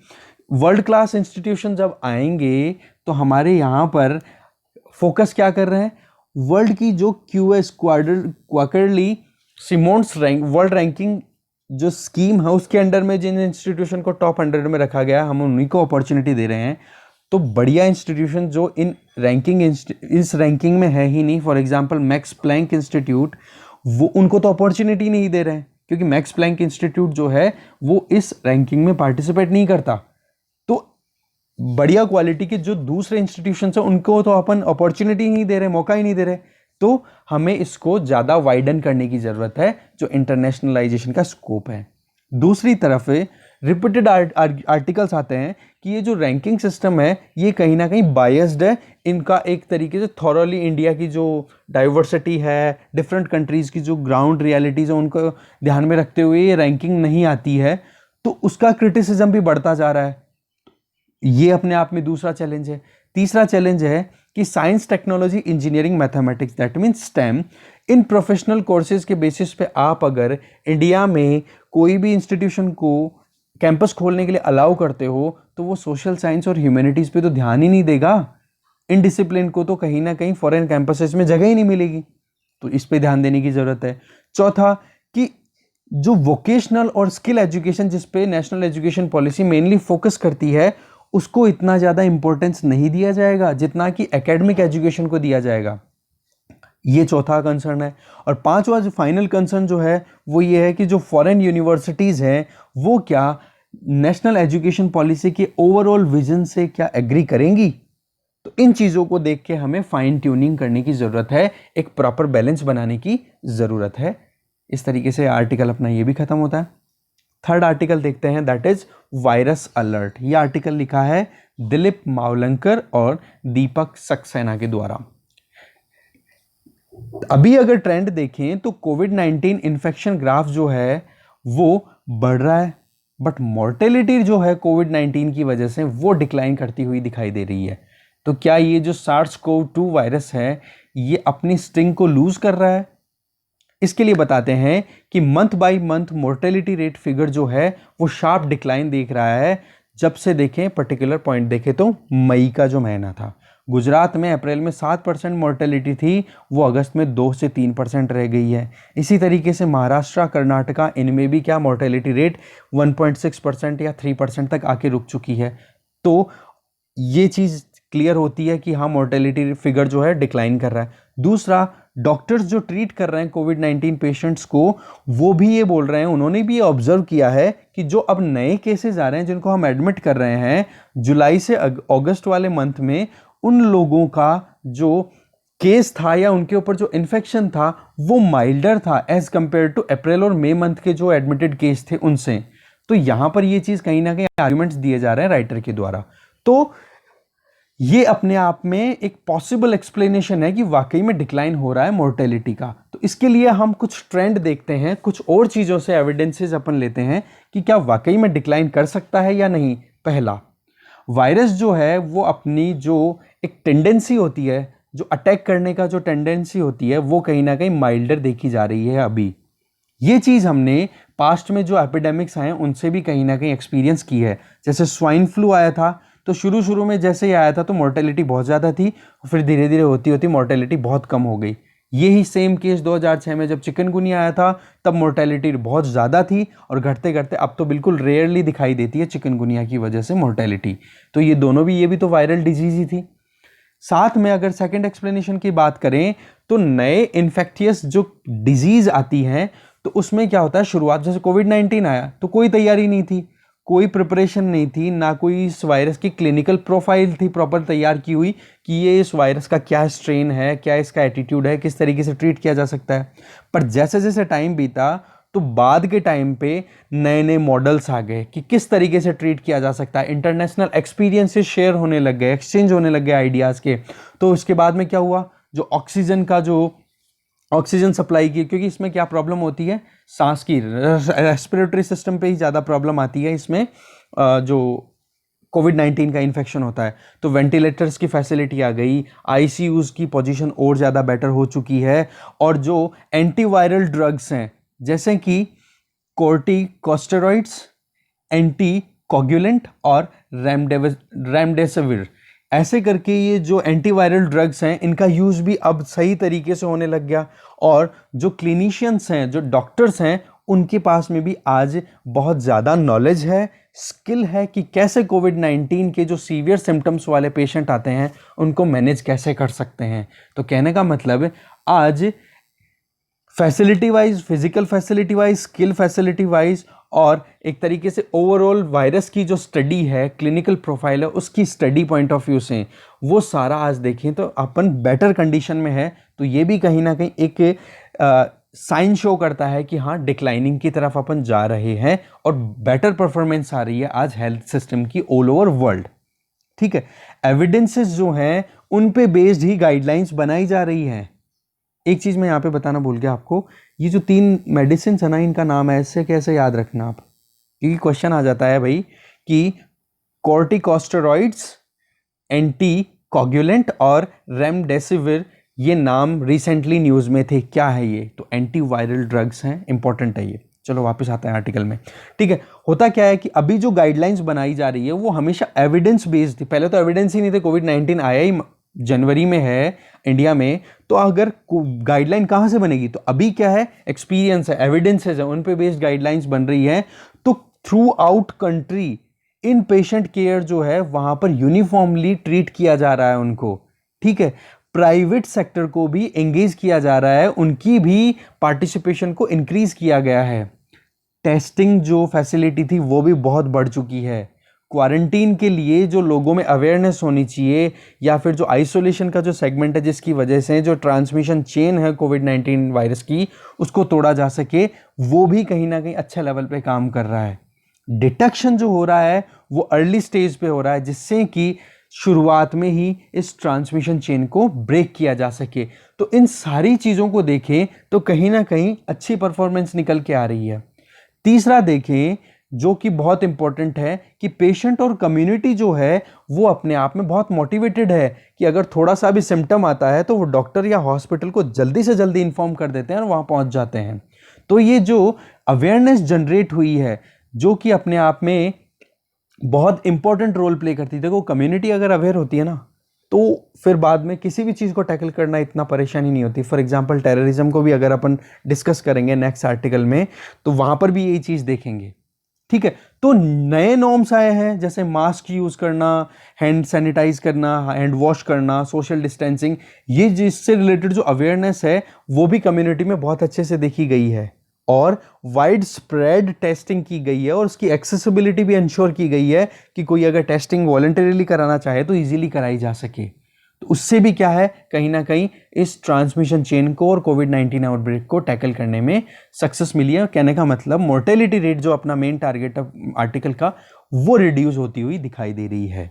वर्ल्ड क्लास इंस्टीट्यूशन जब आएंगे तो हमारे यहां पर फोकस क्या कर रहे हैं, वर्ल्ड की जो QS quarterly Simmons rank world ranking जो स्कीम है उसके अंडर में जिन इंस्टीट्यूशन को टॉप 100 में रखा गया हम उन्हीं को अपॉर्चुनिटी दे रहे हैं। तो बढ़िया इंस्टीट्यूशन जो इस रैंकिंग में है ही नहीं, for example Max Planck institute, वो उनको तो अपॉर्चुनिटी नहीं दे रहे हैं, क्योंकि मैक्स प्लैंक इंस्टीट्यूट जो है वो इस रैंकिंग में पार्टिसिपेट नहीं करता। तो बढ़िया क्वालिटी के जो दूसरे इंस्टीट्यूशन है उनको तो अपन अपॉर्चुनिटी नहीं दे रहे, मौका ही नहीं दे रहे। तो हमें इसको ज्यादा वाइडन करने की जरूरत है, जो इंटरनेशनलाइजेशन का स्कोप है। दूसरी तरफ रिपीटेड आर्टिकल्स आते हैं कि ये जो रैंकिंग सिस्टम है ये कहीं ना कहीं बायस्ड है, इनका एक तरीके से थॉरली इंडिया की जो डाइवर्सिटी है, डिफरेंट कंट्रीज की जो ग्राउंड रियलिटीज है उनको ध्यान में रखते हुए ये रैंकिंग नहीं आती है, तो उसका क्रिटिसिज्म भी बढ़ता जा रहा है। ये अपने आप में दूसरा चैलेंज है। तीसरा चैलेंज है कि science, technology, engineering, mathematics, that means stem, in professional courses के बेसिस पे आप अगर इंडिया में कोई भी इंस्टीट्यूशन को कैंपस खोलने के लिए अलाउ करते हो तो वो सोशल साइंस और ह्यूमैनिटीज पे तो ध्यान ही नहीं देगा। इन डिसिप्लिन को तो कहीं ना कहीं फॉरेन कैंपसेस में जगह ही नहीं मिलेगी, तो इस पे ध्यान देने की जरूरत है। चौथा, कि जो वोकेशनल और स्किल एजुकेशन जिस पे national education policy mainly focus करती है उसको इतना ज़्यादा इंपॉर्टेंस नहीं दिया जाएगा जितना कि एकेडमिक एजुकेशन को दिया जाएगा। ये चौथा कंसर्न है। और पांचवा जो फाइनल कंसर्न जो है वो ये है कि जो फॉरेन यूनिवर्सिटीज़ हैं वो क्या नेशनल एजुकेशन पॉलिसी के ओवरऑल विजन से क्या एग्री करेंगी। तो इन चीज़ों को देख के हमें फाइन ट्यूनिंग करने की ज़रूरत है, एक प्रॉपर बैलेंस बनाने की ज़रूरत है। इस तरीके से आर्टिकल अपना ये भी खत्म होता है। थर्ड आर्टिकल देखते हैं, दैट इज वायरस अलर्ट। ये आर्टिकल लिखा है दिलीप मावलंकर और दीपक सक्सेना के द्वारा। अभी अगर ट्रेंड देखें तो कोविड-19 इन्फेक्शन ग्राफ जो है वो बढ़ रहा है, बट मोर्टेलिटी जो है कोविड-19 की वजह से वो डिक्लाइन करती हुई दिखाई दे रही है। तो क्या ये जो SARS-CoV-2 वायरस है ये अपनी स्टिंग को लूज कर रहा है? इसके लिए बताते हैं कि month by month mortality rate figure जो है वो शार्प डिक्लाइन देख रहा है। जब से देखें, पर्टिकुलर पॉइंट देखें तो मई का जो महीना था, गुजरात में अप्रैल में 7% मोर्टेलिटी थी, वो अगस्त में 2 से 3% रह गई है। इसी तरीके से महाराष्ट्र, कर्नाटका, इनमें भी क्या मोर्टेलिटी रेट 1.6% या 3% तक आके रुक चुकी है। तो ये चीज़ क्लियर होती है कि हाँ, मोर्टेलिटी फिगर जो है डिक्लाइन कर रहा है। दूसरा, डॉक्टर्स जो ट्रीट कर रहे हैं कोविड-19 पेशेंट्स को वो भी ये बोल रहे हैं, उन्होंने भी ये ऑब्जर्व किया है कि जो अब नए केसेस आ रहे हैं जिनको हम एडमिट कर रहे हैं जुलाई से अगस्त वाले मंथ में, उन लोगों का जो केस था या उनके ऊपर जो इन्फेक्शन था वो माइल्डर था एज कंपेयर टू अप्रैल और मई मंथ के जो एडमिटेड केस थे उनसे। तो यहां पर ये चीज कहीं ना कहीं आर्ग्यूमेंट्स दिए जा रहे हैं राइटर के द्वारा। तो ये अपने आप में एक पॉसिबल एक्सप्लेनेशन है कि वाकई में डिक्लाइन हो रहा है मोर्टेलिटी का। तो इसके लिए हम कुछ ट्रेंड देखते हैं, कुछ और चीज़ों से एविडेंसेस अपन लेते हैं कि क्या वाकई में डिक्लाइन कर सकता है या नहीं। पहला, वायरस जो है वो अपनी जो एक टेंडेंसी होती है, जो अटैक करने का जो टेंडेंसी होती है, वो कहीं ना कहीं माइल्डर देखी जा रही है अभी। ये चीज़ हमने पास्ट में जो एपिडेमिक्स आए उनसे भी कहीं ना कहीं एक्सपीरियंस की है। जैसे स्वाइन फ्लू आया था, तो शुरू शुरू में जैसे ही आया था तो मोर्टेलिटी बहुत ज़्यादा थी, फिर धीरे धीरे होती होती मोर्टेलिटी बहुत कम हो गई। यही सेम केस 2006 में जब चिकनगुनिया आया था, तब मोर्टेलिटी बहुत ज़्यादा थी और घटते घटते अब तो बिल्कुल रेयरली दिखाई देती है चिकनगुनिया की वजह से मोर्टेलिटी। तो ये दोनों भी, ये भी तो वायरल डिजीज ही थी। साथ में अगर सेकेंड एक्सप्लेनेशन की बात करें तो नए इन्फेक्टियस जो डिजीज आती हैं तो उसमें क्या होता है, शुरुआत जैसे कोविड-19 आया तो कोई तैयारी नहीं थी, कोई प्रिपरेशन नहीं थी, ना कोई इस वायरस की क्लिनिकल प्रोफाइल थी प्रॉपर तैयार की हुई कि ये इस वायरस का क्या स्ट्रेन है, क्या इसका एटीट्यूड है, किस तरीके से ट्रीट किया जा सकता है। पर जैसे जैसे टाइम बीता तो बाद के टाइम पे नए नए मॉडल्स आ गए कि किस तरीके से ट्रीट किया जा सकता है। इंटरनेशनल एक्सपीरियंसेस शेयर होने लग गए, एक्सचेंज होने लग गए आइडियाज़ के। तो उसके बाद में क्या हुआ, जो ऑक्सीजन का जो ऑक्सीजन सप्लाई की, क्योंकि इसमें क्या प्रॉब्लम होती है, सांस की रेस्पिरेटरी सिस्टम पे ही ज़्यादा प्रॉब्लम आती है इसमें, जो कोविड-19 का इन्फेक्शन होता है। तो वेंटिलेटर्स की फैसिलिटी आ गई, आईसीयूज़ की पोजीशन और ज़्यादा बेटर हो चुकी है, और जो एंटीवायरल ड्रग्स हैं जैसे कि कॉर्टिकोस्टेरॉइड्स, एंटी कोगुलेंट और रेमडेसिविर, ऐसे करके ये जो एंटीवायरल ड्रग्स हैं इनका यूज़ भी अब सही तरीके से होने लग गया। और जो क्लिनिशियंस हैं, जो डॉक्टर्स हैं, उनके पास में भी आज बहुत ज़्यादा नॉलेज है, स्किल है कि कैसे कोविड-19 के जो सीवियर सिम्टम्स वाले पेशेंट आते हैं उनको मैनेज कैसे कर सकते हैं। तो कहने का मतलब आज facility wise, physical facility wise, skill facility wise, और एक तरीके से ओवरऑल वायरस की जो स्टडी है, क्लिनिकल प्रोफाइल है, उसकी स्टडी पॉइंट ऑफ व्यू से वो सारा आज देखें तो अपन बेटर कंडीशन में है। तो ये भी कहीं ना कहीं एक साइन शो करता है कि हाँ, डिक्लाइनिंग की तरफ अपन जा रहे हैं और बेटर परफॉर्मेंस आ रही है आज हेल्थ सिस्टम की ऑल ओवर वर्ल्ड। ठीक है, एविडेंसेस जो हैं उन पे बेस्ड ही गाइडलाइंस बनाई जा रही है। एक चीज मैं यहाँ पे बताना भूल गया आपको, ये जो 3 मेडिसिन है ना, इनका नाम ऐसे कैसे याद रखना आप, क्योंकि क्वेश्चन आ जाता है भाई कि कॉर्टिकोस्टेरॉइड्स, एंटी कोगुलेंट और रेमडेसिविर, ये नाम रिसेंटली न्यूज में थे, क्या है ये? तो एंटीवायरल ड्रग्स हैं, इंपॉर्टेंट है ये। चलो वापस आते हैं आर्टिकल में। ठीक है, होता क्या है कि अभी जो गाइडलाइंस बनाई जा रही है वो हमेशा एविडेंस बेस्ड थी। पहले तो एविडेंस ही नहीं थे, कोविड-19 आया ही जनवरी में है इंडिया में, तो अगर गाइडलाइन कहाँ से बनेगी? तो अभी क्या है, एक्सपीरियंस है, एविडेंसेस है, उन पे बेस्ड गाइडलाइंस बन रही है। तो through out country in patient care जो है वहां पर यूनिफॉर्मली ट्रीट किया जा रहा है उनको। ठीक है, प्राइवेट सेक्टर को भी एंगेज किया जा रहा है, उनकी भी पार्टिसिपेशन को इंक्रीज किया गया है। टेस्टिंग जो फैसिलिटी थी वो भी बहुत बढ़ चुकी है। क्वारंटीन के लिए जो लोगों में अवेयरनेस होनी चाहिए, या फिर जो आइसोलेशन का जो सेगमेंट है जिसकी वजह से जो ट्रांसमिशन चेन है कोविड-19 वायरस की उसको तोड़ा जा सके, वो भी कहीं ना कहीं अच्छे लेवल पे काम कर रहा है। डिटेक्शन जो हो रहा है वो अर्ली स्टेज पे हो रहा है, जिससे कि शुरुआत में ही इस ट्रांसमिशन चेन को ब्रेक किया जा सके। तो इन सारी चीज़ों को देखें तो कहीं ना कहीं अच्छी परफॉर्मेंस निकल के आ रही है। तीसरा देखें जो कि बहुत इंपॉर्टेंट है कि पेशेंट और कम्युनिटी जो है वो अपने आप में बहुत मोटिवेटेड है कि अगर थोड़ा सा भी सिम्टम आता है तो वो डॉक्टर या हॉस्पिटल को जल्दी से जल्दी इन्फॉर्म कर देते हैं और वहाँ पहुँच जाते हैं। तो ये जो अवेयरनेस जनरेट हुई है जो कि अपने आप में बहुत इंपॉर्टेंट रोल प्ले करती है। देखो, कम्युनिटी अगर अवेयर होती है ना तो फिर बाद में किसी भी चीज़ को टैकल करना इतना परेशानी नहीं होती। फॉर एग्जांपल टेररिज्म को भी अगर अपन डिस्कस करेंगे नेक्स्ट आर्टिकल में तो वहाँ पर भी यही चीज़ देखेंगे। ठीक है, तो नए नॉर्म्स आए हैं जैसे मास्क यूज़ करना, हैंड सैनिटाइज करना, हैंड वॉश करना, सोशल डिस्टेंसिंग, ये जिससे रिलेटेड जो अवेयरनेस है वो भी कम्युनिटी में बहुत अच्छे से देखी गई है और वाइड स्प्रेड टेस्टिंग की गई है और उसकी एक्सेसिबिलिटी भी इंश्योर की गई है कि कोई अगर टेस्टिंग वॉलंटरीली कराना चाहे तो इजीली कराई जा सके। तो उससे भी क्या है, कहीं ना कहीं इस ट्रांसमिशन चेन को और कोविड-19 आउटब्रेक को टैकल करने में सक्सेस मिली है। कहने का मतलब मोर्टेलिटी रेट जो अपना मेन टारगेट है आर्टिकल का, वो रिड्यूस होती हुई दिखाई दे रही है।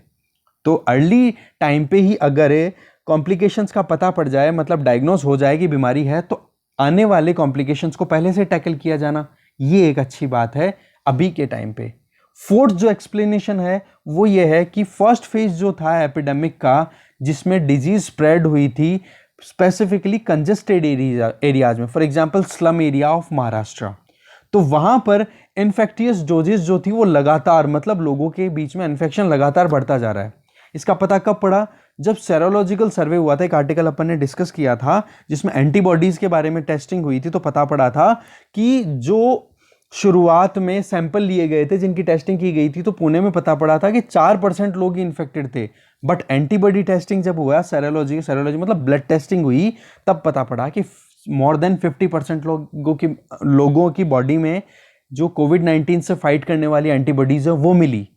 तो अर्ली टाइम पे ही अगर कॉम्प्लिकेशंस का पता पड़ जाए, मतलब डायग्नोस हो जाए कि बीमारी है, तो आने वाले कॉम्प्लिकेशंस को पहले से टैकल किया जाना, ये एक अच्छी बात है अभी के टाइम पे। फोर्थ जो एक्सप्लेनेशन है वो ये है कि फर्स्ट फेज जो था एपिडेमिक का, जिसमें डिजीज स्प्रेड हुई थी स्पेसिफिकली कंजेस्टेड एरियाज में, for example slum area of Maharashtra, तो वहां पर इन्फेक्टियस डोजेस जो थी वो लगातार, मतलब लोगों के बीच में इन्फेक्शन लगातार बढ़ता जा रहा है। इसका पता कब पड़ा? जब सेरोलॉजिकल सर्वे हुआ था, एक आर्टिकल अपन ने डिस्कस किया था जिसमें एंटीबॉडीज के बारे में टेस्टिंग हुई थी, तो पता पड़ा था कि जो शुरुआत में सैंपल लिए गए थे जिनकी टेस्टिंग की गई थी, तो पुणे में पता पड़ा था कि 4% लोग ही इन्फेक्टेड थे। बट एंटीबॉडी टेस्टिंग जब हुआ, सेरोलॉजी मतलब ब्लड टेस्टिंग हुई, तब पता पड़ा कि मोर देन 50% लोगों की बॉडी में जो कोविड-19 से फाइट करने वाली एंटीबॉडीज है वो मिली।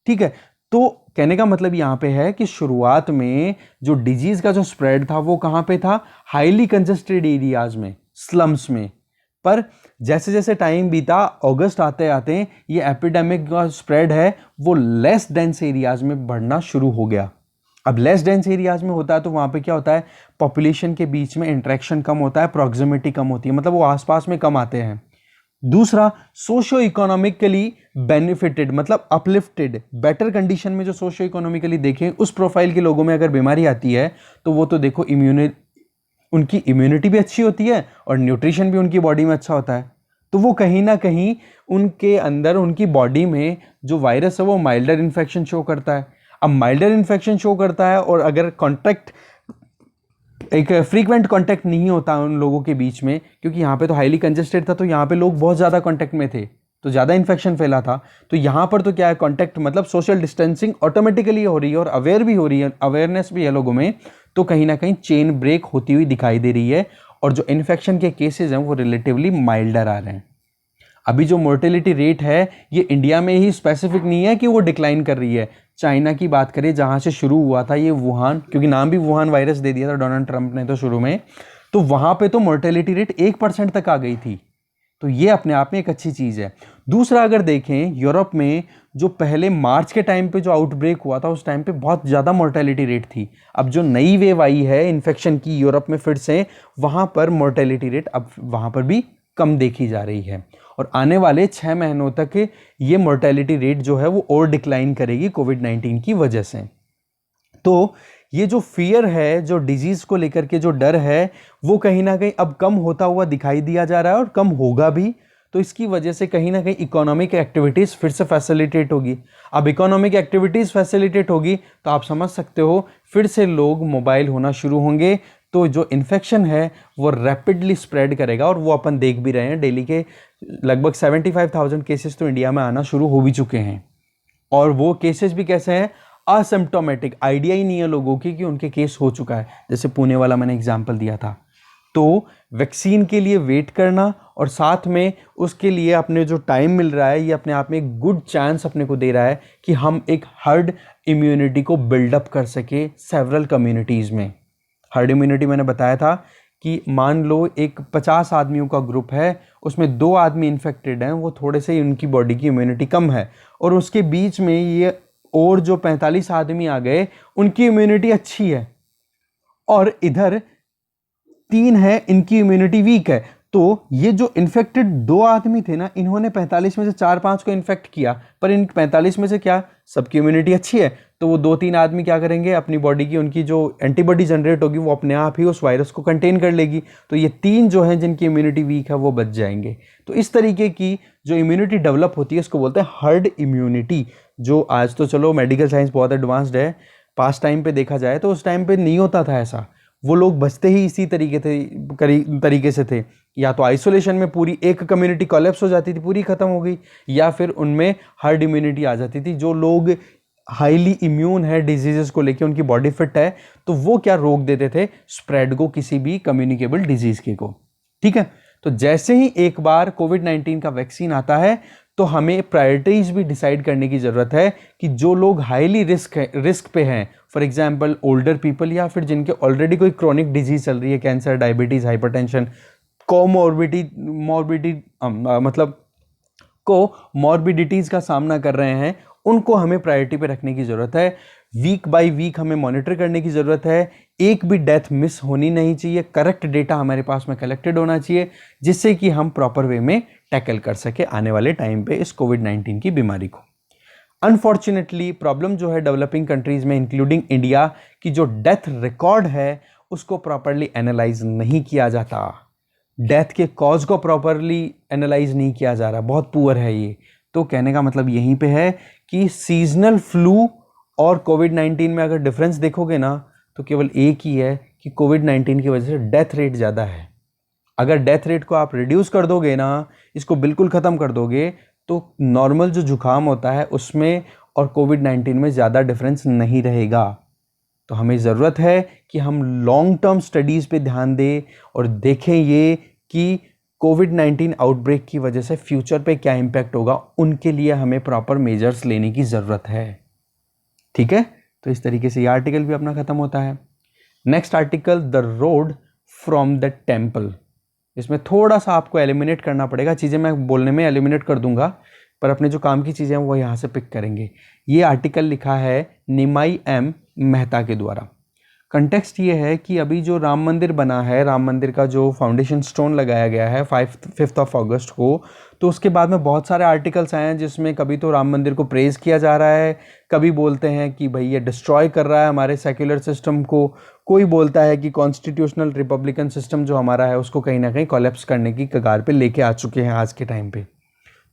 ठीक है, तो कहने का मतलब यहां पे है कि शुरुआत में जो डिजीज का जो स्प्रेड था वो कहां पे था? हाईली कंजेस्टेड एरियाज में, स्लम्स में। पर जैसे जैसे टाइम बीता, अगस्त आते आते ये एपिडेमिक का स्प्रेड है वो लेस डेंस एरियाज में बढ़ना शुरू हो गया। अब लेस डेंस एरियाज में होता है तो वहां पे क्या होता है? पॉपुलेशन के बीच में इंटरेक्शन कम होता है, प्रॉक्सिमिटी कम होती है, मतलब वो आसपास में कम आते हैं। दूसरा, सोशियो इकोनॉमिकली बेनिफिटेड, मतलब अपलिफ्टेड, बेटर कंडीशन में जो सोशियो इकोनॉमिकली देखें उस प्रोफाइल के लोगों में अगर बीमारी आती है तो वो तो देखो उनकी इम्यूनिटी भी अच्छी होती है और न्यूट्रिशन भी उनकी बॉडी में अच्छा होता है, तो वो कहीं ना कहीं उनके अंदर, उनकी बॉडी में जो वायरस है वो माइल्डर इन्फेक्शन शो करता है। अब माइल्डर इन्फेक्शन शो करता है और अगर कॉन्टैक्ट, एक फ्रीक्वेंट कांटेक्ट नहीं होता उन लोगों के बीच में, क्योंकि यहाँ पे तो हाईली कंजेस्टेड था, तो यहाँ पे लोग बहुत ज़्यादा कांटेक्ट में थे तो ज़्यादा इन्फेक्शन फैला था। तो यहाँ पर तो क्या है, कांटेक्ट मतलब सोशल डिस्टेंसिंग ऑटोमेटिकली हो रही है और अवेयर भी हो रही है, अवेयरनेस भी है लोगों में, तो कहीं ना कहीं चेन ब्रेक होती हुई दिखाई दे रही है और जो इन्फेक्शन के केसेज हैं वो रिलेटिवली माइल्डर आ रहे हैं। अभी जो मोर्टेलिटी रेट है ये इंडिया में ही स्पेसिफिक नहीं है कि वो डिक्लाइन कर रही है। चाइना की बात करें जहां से शुरू हुआ था ये वुहान, क्योंकि नाम भी वुहान वायरस दे दिया था डोनाल्ड ट्रंप ने तो शुरू में, तो वहां पे तो मोर्टेलिटी रेट 1% तक आ गई थी, तो ये अपने आप में एक अच्छी चीज है। दूसरा, अगर देखें यूरोप में जो पहले मार्च के टाइम पे जो आउटब्रेक हुआ था उस टाइम पे बहुत ज़्यादा मोर्टेलिटी रेट थी। अब जो नई वेव आई है इन्फेक्शन की यूरोप में फिर से, वहाँ पर मोर्टेलिटी रेट अब वहाँ पर भी कम देखी जा रही है और आने वाले 6 महीनों तक ये मोर्टेलिटी रेट जो है वो और डिक्लाइन करेगी कोविड-19 की वजह से। तो ये जो फियर है, जो डिजीज को लेकर के जो डर है, वो कहीं ना कहीं अब कम होता हुआ दिखाई दिया जा रहा है और कम होगा भी। तो इसकी वजह से कहीं ना कहीं इकोनॉमिक एक्टिविटीज फिर से फैसिलिटेट होगी। अब इकोनॉमिक एक्टिविटीज फैसिलिटेट होगी तो आप समझ सकते हो फिर से लोग मोबाइल होना शुरू होंगे, तो जो इन्फेक्शन है वो रैपिडली स्प्रेड करेगा और वो अपन देख भी रहे हैं। डेली के लगभग 75,000 केसेस तो इंडिया में आना शुरू हो भी चुके हैं और वो केसेस भी कैसे हैं? असिम्प्टोमेटिक, आइडिया ही नहीं है लोगों की कि उनके केस हो चुका है, जैसे पुणे वाला मैंने एग्जांपल दिया था। तो वैक्सीन के लिए वेट करना और साथ में उसके लिए अपने जो टाइम मिल रहा है ये अपने आप में एक गुड चांस अपने को दे रहा है कि हम एक हर्ड इम्यूनिटी को बिल्डअप कर सके सेवरल कम्युनिटीज़ में। हर्ड इम्यूनिटी मैंने बताया था कि मान लो एक 50 आदमियों का ग्रुप है, उसमें 2 आदमी इन्फेक्टेड हैं, वो थोड़े से उनकी बॉडी की इम्यूनिटी कम है, और उसके बीच में ये और जो 45 आदमी आ गए उनकी इम्यूनिटी अच्छी है और इधर 3 है इनकी इम्यूनिटी वीक है। तो ये जो इन्फेक्टेड 2 आदमी थे ना, इन्होंने 45 में से 4-5 को इन्फेक्ट किया, पर इन 45 में से क्या सबकी इम्यूनिटी अच्छी है, तो वो 2-3 आदमी क्या करेंगे, अपनी बॉडी की उनकी जो एंटीबॉडी जनरेट होगी वो अपने आप ही उस वायरस को कंटेन कर लेगी, तो ये 3 जो हैं जिनकी इम्यूनिटी वीक है वो बच जाएंगे। तो इस तरीके की जो इम्यूनिटी डेवलप होती है इसको बोलते हैं हर्ड इम्यूनिटी, जो आज तो चलो मेडिकल साइंस बहुत एडवांस्ड है, पास्ट टाइम पे देखा जाए तो उस टाइम पे नहीं होता था ऐसा। वो लोग बचते ही इसी तरीके से थे, या तो आइसोलेशन में पूरी एक कम्युनिटी कोलैप्स हो जाती थी, पूरी खत्म हो गई, या फिर उनमें हर्ड इम्यूनिटी आ जाती थी। जो लोग हाईली इम्यून है डिजीजेस को लेके, उनकी बॉडी फिट है, तो वो क्या रोक देते थे स्प्रेड को, किसी भी कम्युनिकेबल डिजीज के को। ठीक है, तो जैसे ही एक बार कोविड-19 का वैक्सीन आता है तो हमें प्रायोरिटीज भी डिसाइड करने की जरूरत है कि जो लोग हाईली रिस्क पे हैं, फॉर एग्जांपल ओल्डर पीपल, या फिर जिनके ऑलरेडी कोई क्रॉनिक डिजीज चल रही है, कैंसर, डायबिटीज, हाइपरटेंशन, कोमॉर्बिडिटीज का सामना कर रहे हैं, उनको हमें प्रायोरिटी पे रखने की जरूरत है। वीक बाय वीक हमें मॉनिटर करने की ज़रूरत है, एक भी डेथ मिस होनी नहीं चाहिए, करेक्ट डेटा हमारे पास में कलेक्टेड होना चाहिए, जिससे कि हम प्रॉपर वे में टैकल कर सके आने वाले टाइम पे इस कोविड-19 की बीमारी को। अनफॉर्चुनेटली प्रॉब्लम जो है डेवलपिंग कंट्रीज में इंक्लूडिंग इंडिया की जो डेथ रिकॉर्ड है उसको प्रॉपरली एनालाइज नहीं किया जाता, डेथ के कॉज को प्रॉपरली एनालाइज नहीं किया जा रहा, बहुत पुअर है ये। तो कहने का मतलब यहीं पे है कि सीजनल फ्लू और कोविड-19 में अगर डिफरेंस देखोगे ना तो केवल एक ही है कि कोविड-19 की वजह से डेथ रेट ज़्यादा है। अगर डेथ रेट को आप रिड्यूस कर दोगे ना, इसको बिल्कुल ख़त्म कर दोगे, तो नॉर्मल जो जुकाम होता है उसमें और कोविड-19 में ज़्यादा डिफरेंस नहीं रहेगा। तो हमें ज़रूरत है कि हम लॉन्ग टर्म स्टडीज़ पे ध्यान दें और देखें ये कि कोविड-19 आउटब्रेक की वजह से फ्यूचर पे क्या इम्पैक्ट होगा, उनके लिए हमें प्रॉपर मेजर्स लेने की ज़रूरत है। ठीक है, तो इस तरीके से ये आर्टिकल भी अपना ख़त्म होता है। Next article, the road from the temple. इसमें थोड़ा सा आपको एलिमिनेट करना पड़ेगा, चीज़ें मैं बोलने में एलिमिनेट कर दूंगा, पर अपने जो काम की चीज़ें हैं वो यहाँ से पिक करेंगे। ये आर्टिकल लिखा है निमाई एम मेहता के द्वारा। कंटेक्स्ट ये है कि अभी जो राम मंदिर बना है, राम मंदिर का जो फाउंडेशन स्टोन लगाया गया है 5 अगस्त को, तो उसके बाद में बहुत सारे आर्टिकल्स आए हैं जिसमें कभी तो राम मंदिर को प्रेज़ किया जा रहा है, कभी बोलते हैं कि भाई ये डिस्ट्रॉय कर रहा है हमारे सेक्युलर सिस्टम को, कोई बोलता है कि कॉन्स्टिट्यूशनल रिपब्लिकन सिस्टम जो हमारा है उसको कहीं ना कहीं कोलैप्स करने की कगार पे लेके आ चुके हैं आज के टाइम पे।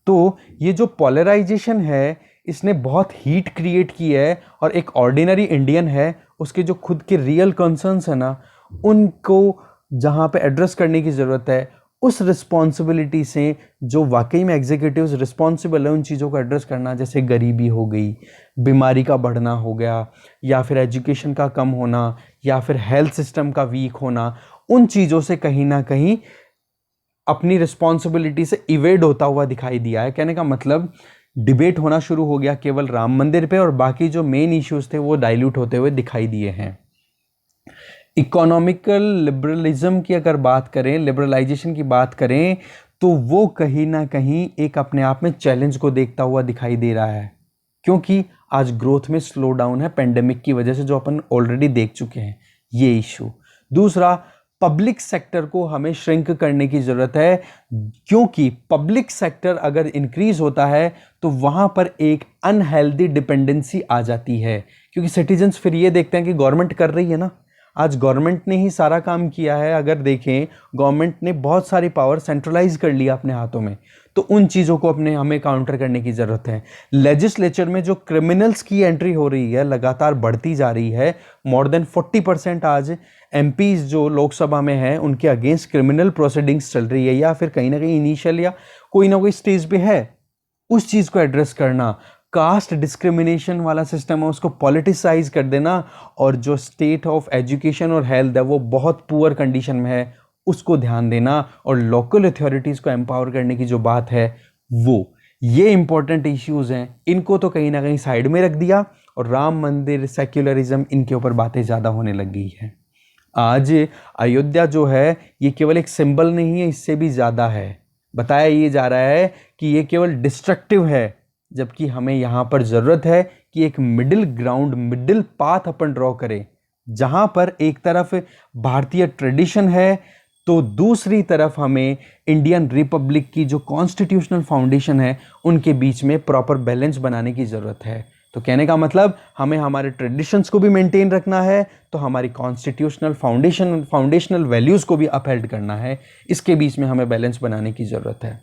तो ये जो पोलराइजेशन है इसने बहुत हीट क्रिएट की है, और एक ऑर्डिनरी इंडियन है उसके जो खुद के रियल कंसर्न्स है ना, उनको जहाँ पे एड्रेस करने की ज़रूरत है, उस रिस्पॉन्सिबिलिटी से जो वाकई में एग्जीक्यूटिव्स रिस्पॉन्सिबल है उन चीज़ों को एड्रेस करना, जैसे गरीबी हो गई, बीमारी का बढ़ना हो गया, या फिर एजुकेशन का कम होना, या फिर हेल्थ सिस्टम का वीक होना, उन चीज़ों से कहीं ना कहीं अपनी रिस्पॉन्सिबिलिटी से इवेड होता हुआ दिखाई दिया है। कहने का मतलब डिबेट होना शुरू हो गया केवल राम मंदिर पे, और बाकी जो मेन इश्यूज थे वो डाइल्यूट होते हुए दिखाई दिए हैं। इकोनॉमिकल लिबरलिज्म की अगर बात करें, लिबरलाइजेशन की बात करें, तो वो कहीं ना कहीं एक अपने आप में चैलेंज को देखता हुआ दिखाई दे रहा है, क्योंकि आज ग्रोथ में स्लो डाउन है पेंडेमिक की वजह से, जो अपन ऑलरेडी देख चुके हैं ये इशू। दूसरा, पब्लिक सेक्टर को हमें श्रिंक करने की ज़रूरत है, क्योंकि पब्लिक सेक्टर अगर इंक्रीज होता है तो वहाँ पर एक अनहेल्दी डिपेंडेंसी आ जाती है, क्योंकि सिटीजन्स फिर ये देखते हैं कि गवर्नमेंट कर रही है ना, आज गवर्नमेंट ने ही सारा काम किया है। अगर देखें, गवर्नमेंट ने बहुत सारी पावर सेंट्रलाइज कर लिया अपने हाथों में, तो उन चीज़ों को अपने हमें काउंटर करने की ज़रूरत है। लेजिस्लेचर में जो क्रिमिनल्स की एंट्री हो रही है लगातार बढ़ती जा रही है, मोर देन 40% आज एमपीज जो लोकसभा में हैं उनके अगेंस्ट क्रिमिनल प्रोसीडिंग्स चल रही है, या फिर कहीं ना कहीं इनिशियल या कोई ना कोई स्टेज पे है। उस चीज़ को एड्रेस करना, कास्ट डिस्क्रिमिनेशन वाला सिस्टम है उसको पॉलिटिसाइज कर देना, और जो स्टेट ऑफ एजुकेशन और हेल्थ है वो बहुत पुअर कंडीशन में है, उसको ध्यान देना, और लोकल अथॉरिटीज़ को एम्पावर करने की जो बात है वो, ये इंपॉर्टेंट इश्यूज हैं, इनको तो कहीं ना कहीं साइड में रख दिया, और राम मंदिर, सेक्युलरिज्म, इनके ऊपर बातें ज़्यादा होने लग गई है। आज अयोध्या जो है ये केवल एक सिंबल नहीं है, इससे भी ज़्यादा है। बताया ये जा रहा है कि ये केवल डिस्ट्रक्टिव है, जबकि हमें यहाँ पर ज़रूरत है कि एक मिडिल ग्राउंड, मिडिल पाथ अपन ड्रॉ करें, जहाँ पर एक तरफ भारतीय ट्रेडिशन है तो दूसरी तरफ हमें इंडियन रिपब्लिक की जो कॉन्स्टिट्यूशनल फाउंडेशन है उनके बीच में प्रॉपर बैलेंस बनाने की ज़रूरत है। तो कहने का मतलब हमें हमारे ट्रेडिशंस को भी मेंटेन रखना है, तो हमारी कॉन्स्टिट्यूशनल फाउंडेशनल वैल्यूज़ को भी अपहेल्ड करना है, इसके बीच में हमें बैलेंस बनाने की ज़रूरत है।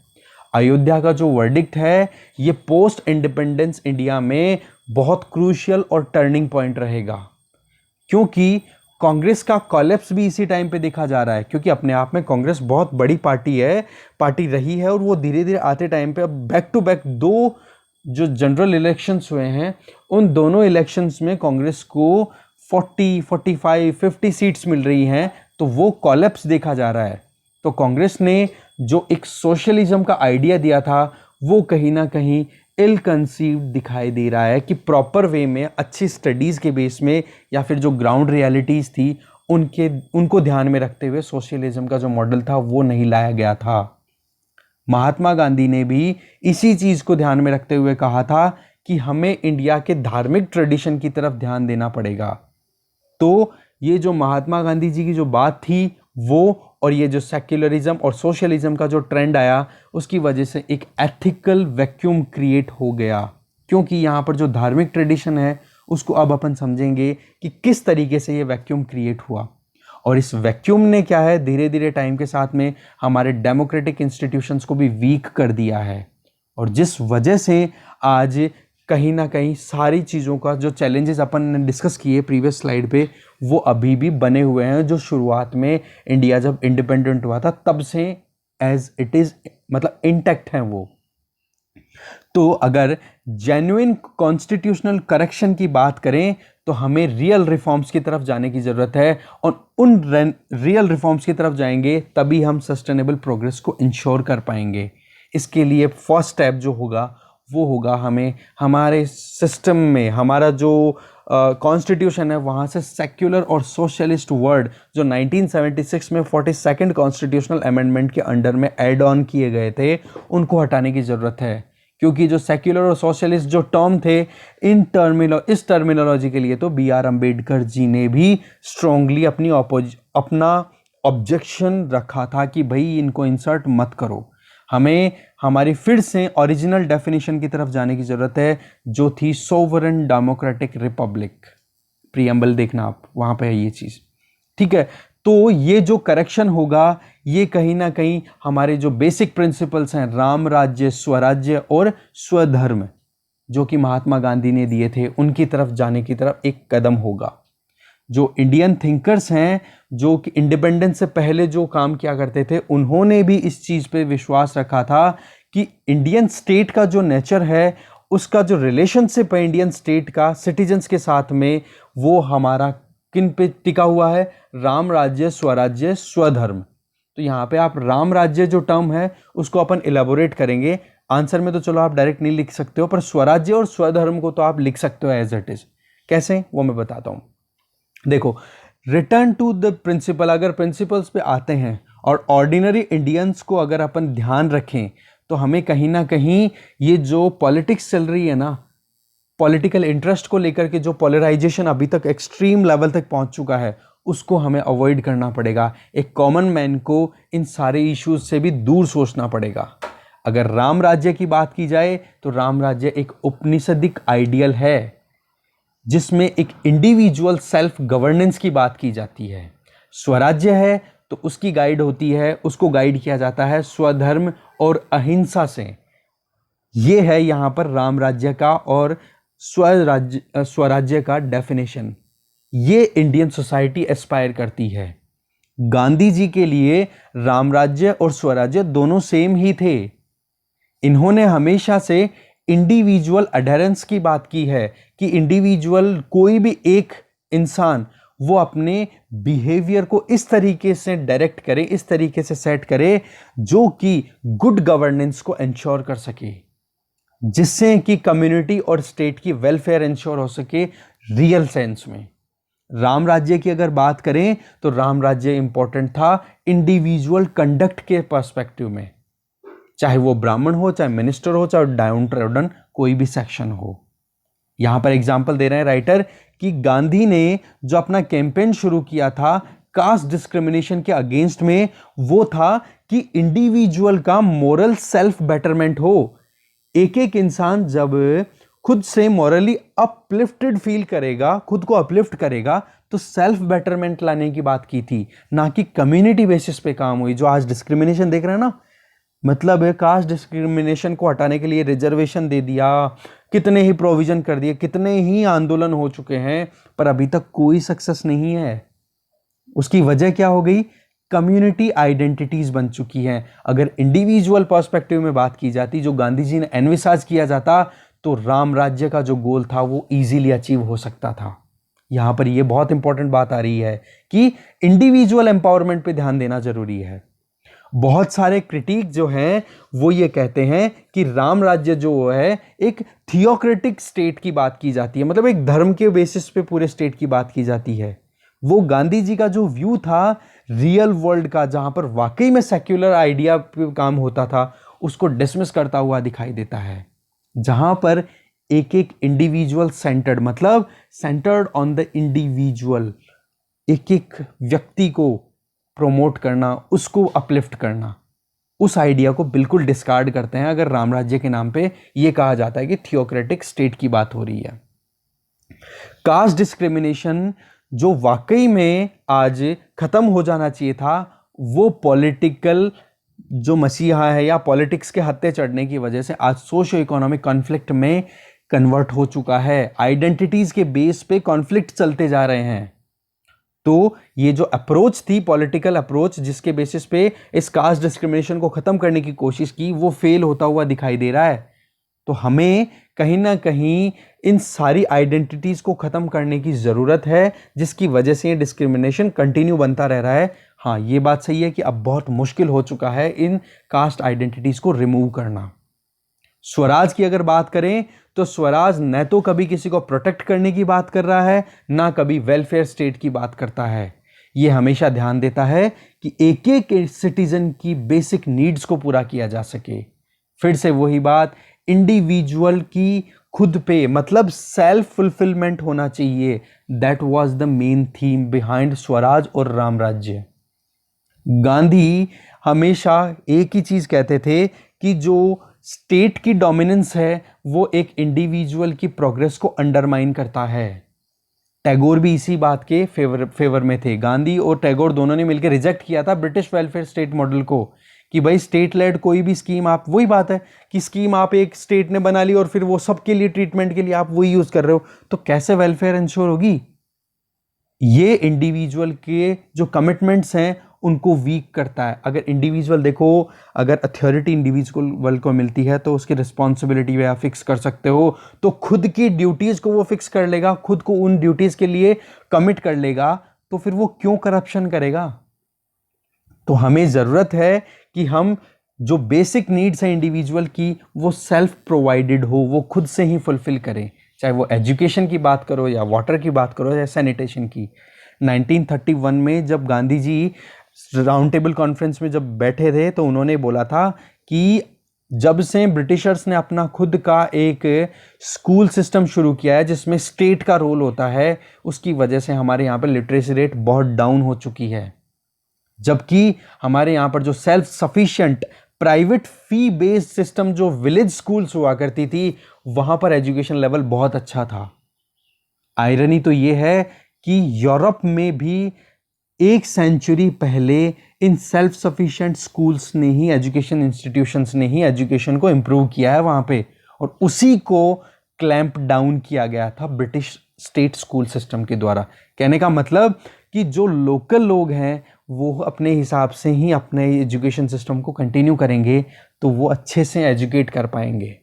अयोध्या का जो वर्डिक्ट है ये पोस्ट इंडिपेंडेंस इंडिया में बहुत क्रूशियल और टर्निंग पॉइंट रहेगा, क्योंकि कांग्रेस का कोलैप्स भी इसी टाइम पे देखा जा रहा है, क्योंकि अपने आप में कांग्रेस बहुत बड़ी पार्टी रही है, और वो धीरे धीरे आते टाइम पे अब बैक टू बैक दो जो जनरल इलेक्शंस हुए हैं उन दोनों इलेक्शंस में कांग्रेस को 40, 45, 50 सीट्स मिल रही हैं, तो वो कोलैप्स देखा जा रहा है। तो कांग्रेस ने जो एक सोशलिज्म का आइडिया दिया था वो कहीं ना कहीं इल कंसीव्ड दिखाई दे रहा है, कि प्रॉपर वे में अच्छी स्टडीज़ के बेस में या फिर जो ग्राउंड रियलिटीज़ थी उनको ध्यान में रखते हुए सोशलिज्म का जो मॉडल था वो नहीं लाया गया था। महात्मा गांधी ने भी इसी चीज़ को ध्यान में रखते हुए कहा था कि हमें इंडिया के धार्मिक ट्रेडिशन की तरफ ध्यान देना पड़ेगा। तो ये जो महात्मा गांधी जी की जो बात थी वो, और ये जो सेक्युलरिज्म और सोशलिज्म का जो ट्रेंड आया, उसकी वजह से एक एथिकल वैक्यूम क्रिएट हो गया। क्योंकि यहाँ पर जो धार्मिक ट्रेडिशन है उसको अब अपन समझेंगे कि किस तरीके से ये वैक्यूम क्रिएट हुआ। और इस वैक्यूम ने क्या है, धीरे धीरे टाइम के साथ में हमारे डेमोक्रेटिक इंस्टीट्यूशंस को भी वीक कर दिया है, और जिस वजह से आज कहीं ना कहीं सारी चीज़ों का जो चैलेंजेस अपन ने डिस्कस किए प्रीवियस स्लाइड पे, वो अभी भी बने हुए हैं, जो शुरुआत में इंडिया जब इंडिपेंडेंट हुआ था तब से एज इट इज़, मतलब इंटैक्ट हैं वो। तो अगर जेन्युइन कॉन्स्टिट्यूशनल करेक्शन की बात करें तो हमें रियल रिफॉर्म्स की तरफ जाने की ज़रूरत है, और उन रियल रिफॉर्म्स की तरफ जाएंगे तभी हम सस्टेनेबल प्रोग्रेस को इंश्योर कर पाएंगे। इसके लिए फर्स्ट स्टेप जो होगा वो होगा हमें हमारे सिस्टम में, हमारा जो कॉन्स्टिट्यूशन है वहाँ से सेक्युलर और सोशलिस्ट वर्ड जो 1976 में 42nd कॉन्स्टिट्यूशनल अमेंडमेंट के अंडर में ऐड ऑन किए गए थे उनको हटाने की ज़रूरत है। क्योंकि जो सेक्युलर और सोशलिस्ट जो टर्म थे, इस टर्मिनोलॉजी के लिए तो B.R. अम्बेडकर जी ने भी स्ट्रांगली अपना ऑब्जेक्शन रखा था कि भाई इनको इंसर्ट मत करो। हमें हमारी फिर से ओरिजिनल डेफिनेशन की तरफ जाने की ज़रूरत है, जो थी सोवरेन डेमोक्रेटिक रिपब्लिक। प्रीएम्बल देखना आप, वहाँ पे है ये चीज़, ठीक है। तो ये जो करेक्शन होगा ये कहीं ना कहीं हमारे जो बेसिक प्रिंसिपल्स हैं, राम राज्य, स्वराज्य और स्वधर्म, जो कि महात्मा गांधी ने दिए थे, उनकी तरफ जाने की तरफ एक कदम होगा। जो इंडियन थिंकर्स हैं, जो कि इंडिपेंडेंस से पहले जो काम किया करते थे, उन्होंने भी इस चीज़ पे विश्वास रखा था कि इंडियन स्टेट का जो नेचर है, उसका जो रिलेशनशिप है इंडियन स्टेट का सिटीजन्स के साथ में, वो हमारा किन पे टिका हुआ है, राम राज्य, स्वराज्य, स्वधर्म। तो यहाँ पे आप राम राज्य जो टर्म है उसको अपन इलेबोरेट करेंगे। आंसर में तो चलो आप डायरेक्ट नहीं लिख सकते हो, पर स्वराज्य और स्वधर्म को तो आप लिख सकते हो एज इट इज। कैसे, वो मैं बताता हूँ। देखो, रिटर्न टू द प्रिंसिपल, अगर प्रिंसिपल्स पे आते हैं और ऑर्डिनरी इंडियंस को अगर अपन ध्यान रखें तो हमें कहीं ना कहीं ये जो पॉलिटिक्स चल रही है ना, पॉलिटिकल इंटरेस्ट को लेकर के जो पोलराइजेशन अभी तक एक्सट्रीम लेवल तक पहुंच चुका है, उसको हमें अवॉइड करना पड़ेगा। एक कॉमन मैन को इन सारे इश्यूज से भी दूर सोचना पड़ेगा। अगर राम राज्य की बात की जाए तो राम राज्य एक उपनिषदिक आइडियल है जिसमें एक इंडिविजुअल सेल्फ गवर्नेंस की बात की जाती है। स्वराज्य है तो उसकी गाइड होती है, उसको गाइड किया जाता है स्वधर्म और अहिंसा से। ये है यहां पर राम राज्य का और स्वराज्य का डेफिनेशन। ये इंडियन सोसाइटी एस्पायर करती है। गांधी जी के लिए राम राज्य और स्वराज्य दोनों सेम ही थे। इन्होंने हमेशा से इंडिविजुअल अडेरेंस की बात की है कि इंडिविजुअल, कोई भी एक इंसान, वो अपने बिहेवियर को इस तरीके से डायरेक्ट करे, इस तरीके से सेट करे जो कि गुड गवर्नेंस को इंश्योर कर सके, जिससे कि कम्युनिटी और स्टेट की वेलफेयर इंश्योर हो सके रियल सेंस में। राम राज्य की अगर बात करें तो राम राज्य इंपॉर्टेंट था इंडिविजुअल कंडक्ट के पर्सपेक्टिव में, चाहे वो ब्राह्मण हो, चाहे मिनिस्टर हो, चाहे डाउन ट्रोडन कोई भी सेक्शन हो। यहां पर एग्जांपल दे रहे हैं राइटर कि गांधी ने जो अपना कैंपेन शुरू किया था कास्ट डिस्क्रिमिनेशन के अगेंस्ट में, वो था कि इंडिविजुअल का मोरल सेल्फ बेटरमेंट हो। एक एक इंसान जब खुद से मॉरली अपलिफ्टेड फील करेगा, खुद को अपलिफ्ट करेगा, तो सेल्फ बेटरमेंट लाने की बात की थी, ना कि कम्युनिटी बेसिस पे काम हुई। जो आज डिस्क्रिमिनेशन देख रहे हैं ना, मतलब कास्ट डिस्क्रिमिनेशन को हटाने के लिए रिजर्वेशन दे दिया, कितने ही प्रोविजन कर दिए, कितने ही आंदोलन हो चुके हैं, पर अभी तक कोई सक्सेस नहीं है। उसकी वजह क्या हो गई? कम्युनिटी आइडेंटिटीज बन चुकी हैं। अगर इंडिविजुअल पर्सपेक्टिव में बात की जाती, जो गांधी जी ने एनविसाज किया जाता, तो राम राज्य का जो गोल था वो इजीली अचीव हो सकता था। यहां पर ये बहुत इंपॉर्टेंट बात आ रही है कि इंडिविजुअल एम्पावरमेंट पे ध्यान देना जरूरी है। बहुत सारे क्रिटिक जो हैं वो ये कहते हैं कि राम राज्य जो है एक थियोक्रेटिक स्टेट की बात की जाती है, मतलब एक धर्म के बेसिस पे पूरे स्टेट की बात की जाती है। वो गांधी जी का जो व्यू था रियल वर्ल्ड का, जहां पर वाकई में सेक्युलर आइडिया पे काम होता था, उसको डिसमिस करता हुआ दिखाई देता है। जहां पर एक एक इंडिविजुअल सेंटर्ड, मतलब सेंटर्ड ऑन द इंडिविजुअल, एक एक व्यक्ति को प्रोमोट करना, उसको अपलिफ्ट करना, उस आइडिया को बिल्कुल डिस्कार्ड करते हैं अगर राम राज्य के नाम पे ये कहा जाता है कि थियोक्रेटिक स्टेट की बात हो रही है। कास्ट डिस्क्रिमिनेशन जो वाकई में आज खत्म हो जाना चाहिए था, वो पॉलिटिकल जो मसीहा है या पॉलिटिक्स के हत्थे चढ़ने की वजह से आज सोशियो इकोनॉमिक कॉन्फ्लिक्ट में कन्वर्ट हो चुका है। आइडेंटिटीज के बेस पे कॉन्फ्लिक्ट चलते जा रहे हैं। तो ये जो अप्रोच थी, पॉलिटिकल अप्रोच, जिसके बेसिस पे इस कास्ट डिस्क्रिमिनेशन को खत्म करने की कोशिश की, वो फेल होता हुआ दिखाई दे रहा है। तो हमें कहीं ना कहीं इन सारी आइडेंटिटीज को खत्म करने की जरूरत है, जिसकी वजह से ये डिस्क्रिमिनेशन कंटिन्यू बनता रह रहा है। हाँ, ये बात सही है कि अब बहुत मुश्किल हो चुका है इन कास्ट आइडेंटिटीज को रिमूव करना। स्वराज की अगर बात करें तो स्वराज न तो कभी किसी को प्रोटेक्ट करने की बात कर रहा है, ना कभी वेलफेयर स्टेट की बात करता है। ये हमेशा ध्यान देता है कि एक एक सिटीजन की बेसिक नीड्स को पूरा किया जा सके। फिर से वही बात, इंडिविजुअल की खुद पे, मतलब सेल्फ फुलफिलमेंट होना चाहिए। That was the main theme behind Swaraj और राम राज्य। गांधी हमेशा एक ही चीज कहते थे कि जो स्टेट की डोमिनेंस है वो एक इंडिविजुअल की प्रोग्रेस को अंडरमाइन करता है। टैगोर भी इसी बात के फेवर में थे। गांधी और टैगोर दोनों ने मिलकर रिजेक्ट किया था ब्रिटिश वेलफेयर स्टेट मॉडल को, कि भाई स्टेट लेड कोई भी स्कीम, आप वही बात है कि स्कीम आप एक स्टेट ने बना ली और फिर वो सबके लिए ट्रीटमेंट के लिए आप वही यूज कर रहे हो, तो कैसे वेलफेयर इंश्योर होगी। ये इंडिविजुअल के जो कमिटमेंट्स हैं उनको वीक करता है। अगर इंडिविजुअल देखो, अगर अथॉरिटी इंडिविजुअल को मिलती है तो उसकी रिस्पॉन्सिबिलिटी भी आप फिक्स कर सकते हो, तो खुद की ड्यूटीज को वो फिक्स कर लेगा, खुद को उन ड्यूटीज के लिए कमिट कर लेगा, तो फिर वो क्यों करप्शन करेगा। तो हमें जरूरत है कि हम जो बेसिक नीड्स हैं इंडिविजुअल की, वो सेल्फ प्रोवाइडेड हो, वो खुद से ही फुलफिल करें। चाहे वो एजुकेशन की बात करो या वाटर की बात करो या सैनिटेशन की। 1931 में जब Gandhi ji round table conference में जब बैठे थे तो उन्होंने बोला था कि जब से ब्रिटिशर्स ने अपना खुद का एक स्कूल सिस्टम शुरू किया है जिसमें स्टेट का रोल होता है, उसकी वजह से हमारे यहाँ पर लिटरेसी रेट बहुत डाउन हो चुकी है। जबकि हमारे यहाँ पर जो सेल्फ सफिशिएंट प्राइवेट फी बेस्ड सिस्टम जो विलेज स्कूल्स हुआ करती थी, वहां पर एजुकेशन लेवल बहुत अच्छा था। आयरनी तो ये है कि यूरोप में भी एक सेंचुरी पहले इन सेल्फ सफिशिएंट स्कूल्स ने ही, एजुकेशन इंस्टीट्यूशंस ने ही एजुकेशन को इंप्रूव किया है वहां पे, और उसी को क्लैंप डाउन किया गया था ब्रिटिश स्टेट स्कूल सिस्टम के द्वारा। कहने का मतलब कि जो लोकल लोग हैं वो अपने हिसाब से ही अपने एजुकेशन सिस्टम को कंटिन्यू करेंगे तो वो अच्छे से एजुकेट कर पाएंगे।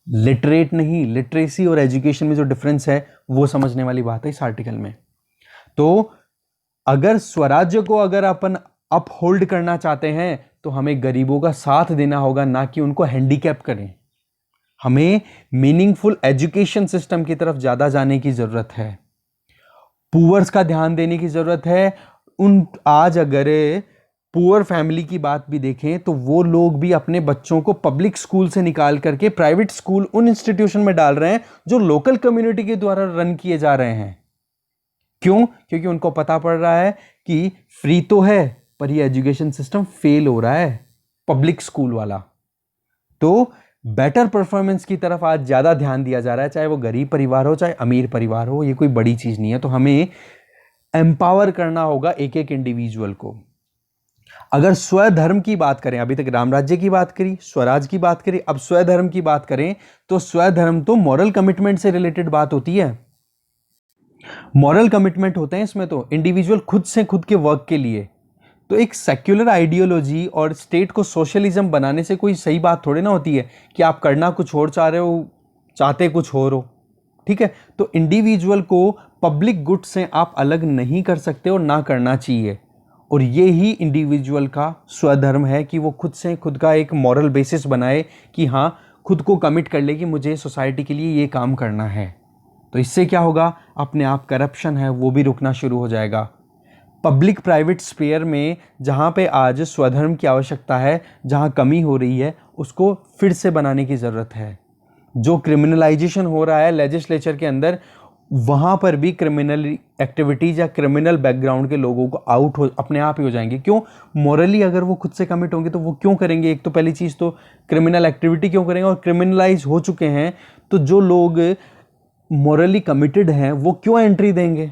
लिटरेट नहीं, लिटरेसी और एजुकेशन में जो डिफरेंस है वो समझने वाली बात है इस आर्टिकल में। तो अगर स्वराज्य को अगर अपन अप होल्ड करना चाहते हैं तो हमें गरीबों का साथ देना होगा, ना कि उनको हैंडीकैप करें। हमें मीनिंगफुल एजुकेशन सिस्टम की तरफ ज्यादा जाने की जरूरत है, पुअर्स का ध्यान देने की जरूरत है। आज अगर पुअर फैमिली की बात भी देखें तो वो लोग भी अपने बच्चों को पब्लिक स्कूल से निकाल करके प्राइवेट स्कूल, उन इंस्टीट्यूशन में डाल रहे हैं जो लोकल कम्युनिटी के द्वारा रन किए जा रहे हैं। क्यों? क्योंकि उनको पता पड़ रहा है कि फ्री तो है पर ये एजुकेशन सिस्टम फेल हो रहा है पब्लिक स्कूल वाला। तो बेटर परफॉर्मेंस की तरफ आज ज्यादा ध्यान दिया जा रहा है, चाहे वो गरीब परिवार हो चाहे अमीर परिवार हो, ये कोई बड़ी चीज नहीं है। तो हमें एम्पावर करना होगा एक एक इंडिविजुअल को। अगर स्वधर्म की बात करें, अभी तक राम राज्य की बात करी, स्वराज की बात करी, अब स्वधर्म की बात करें तो स्वधर्म तो मॉरल कमिटमेंट से रिलेटेड बात होती है। मॉरल कमिटमेंट होते हैं इसमें, तो इंडिविजुअल खुद से खुद के वर्क के लिए। तो एक सेक्युलर आइडियोलॉजी और स्टेट को सोशलिज्म बनाने से कोई सही बात थोड़ी ना होती है कि आप करना कुछ और चाह रहे हो, चाहते कुछ और हो। ठीक है, तो इंडिविजुअल को पब्लिक गुड से आप अलग नहीं कर सकते और ना करना चाहिए। और ये ही इंडिविजुअल का स्वधर्म है कि वो खुद से खुद का एक मॉरल बेसिस बनाए कि हाँ, खुद को कमिट कर ले कि मुझे सोसाइटी के लिए ये काम करना है। तो इससे क्या होगा, अपने आप करप्शन है वो भी रुकना शुरू हो जाएगा। पब्लिक प्राइवेट स्पेयर में जहाँ पे आज स्वधर्म की आवश्यकता है, जहाँ कमी हो रही है, उसको फिर से बनाने की ज़रूरत है। जो क्रिमिनलाइजेशन हो रहा है लेजिस्लेचर के अंदर, वहाँ पर भी क्रिमिनल एक्टिविटीज़ या क्रिमिनल बैकग्राउंड के लोगों को आउट हो अपने आप ही हो जाएंगे। क्यों? मॉरली अगर वो खुद से कमिट होंगे तो वो क्यों करेंगे? एक तो पहली चीज़ तो क्रिमिनल एक्टिविटी क्यों करेंगे, और क्रिमिनलाइज हो चुके हैं तो जो लोग मॉरली कमिटेड हैं वो क्यों एंट्री देंगे?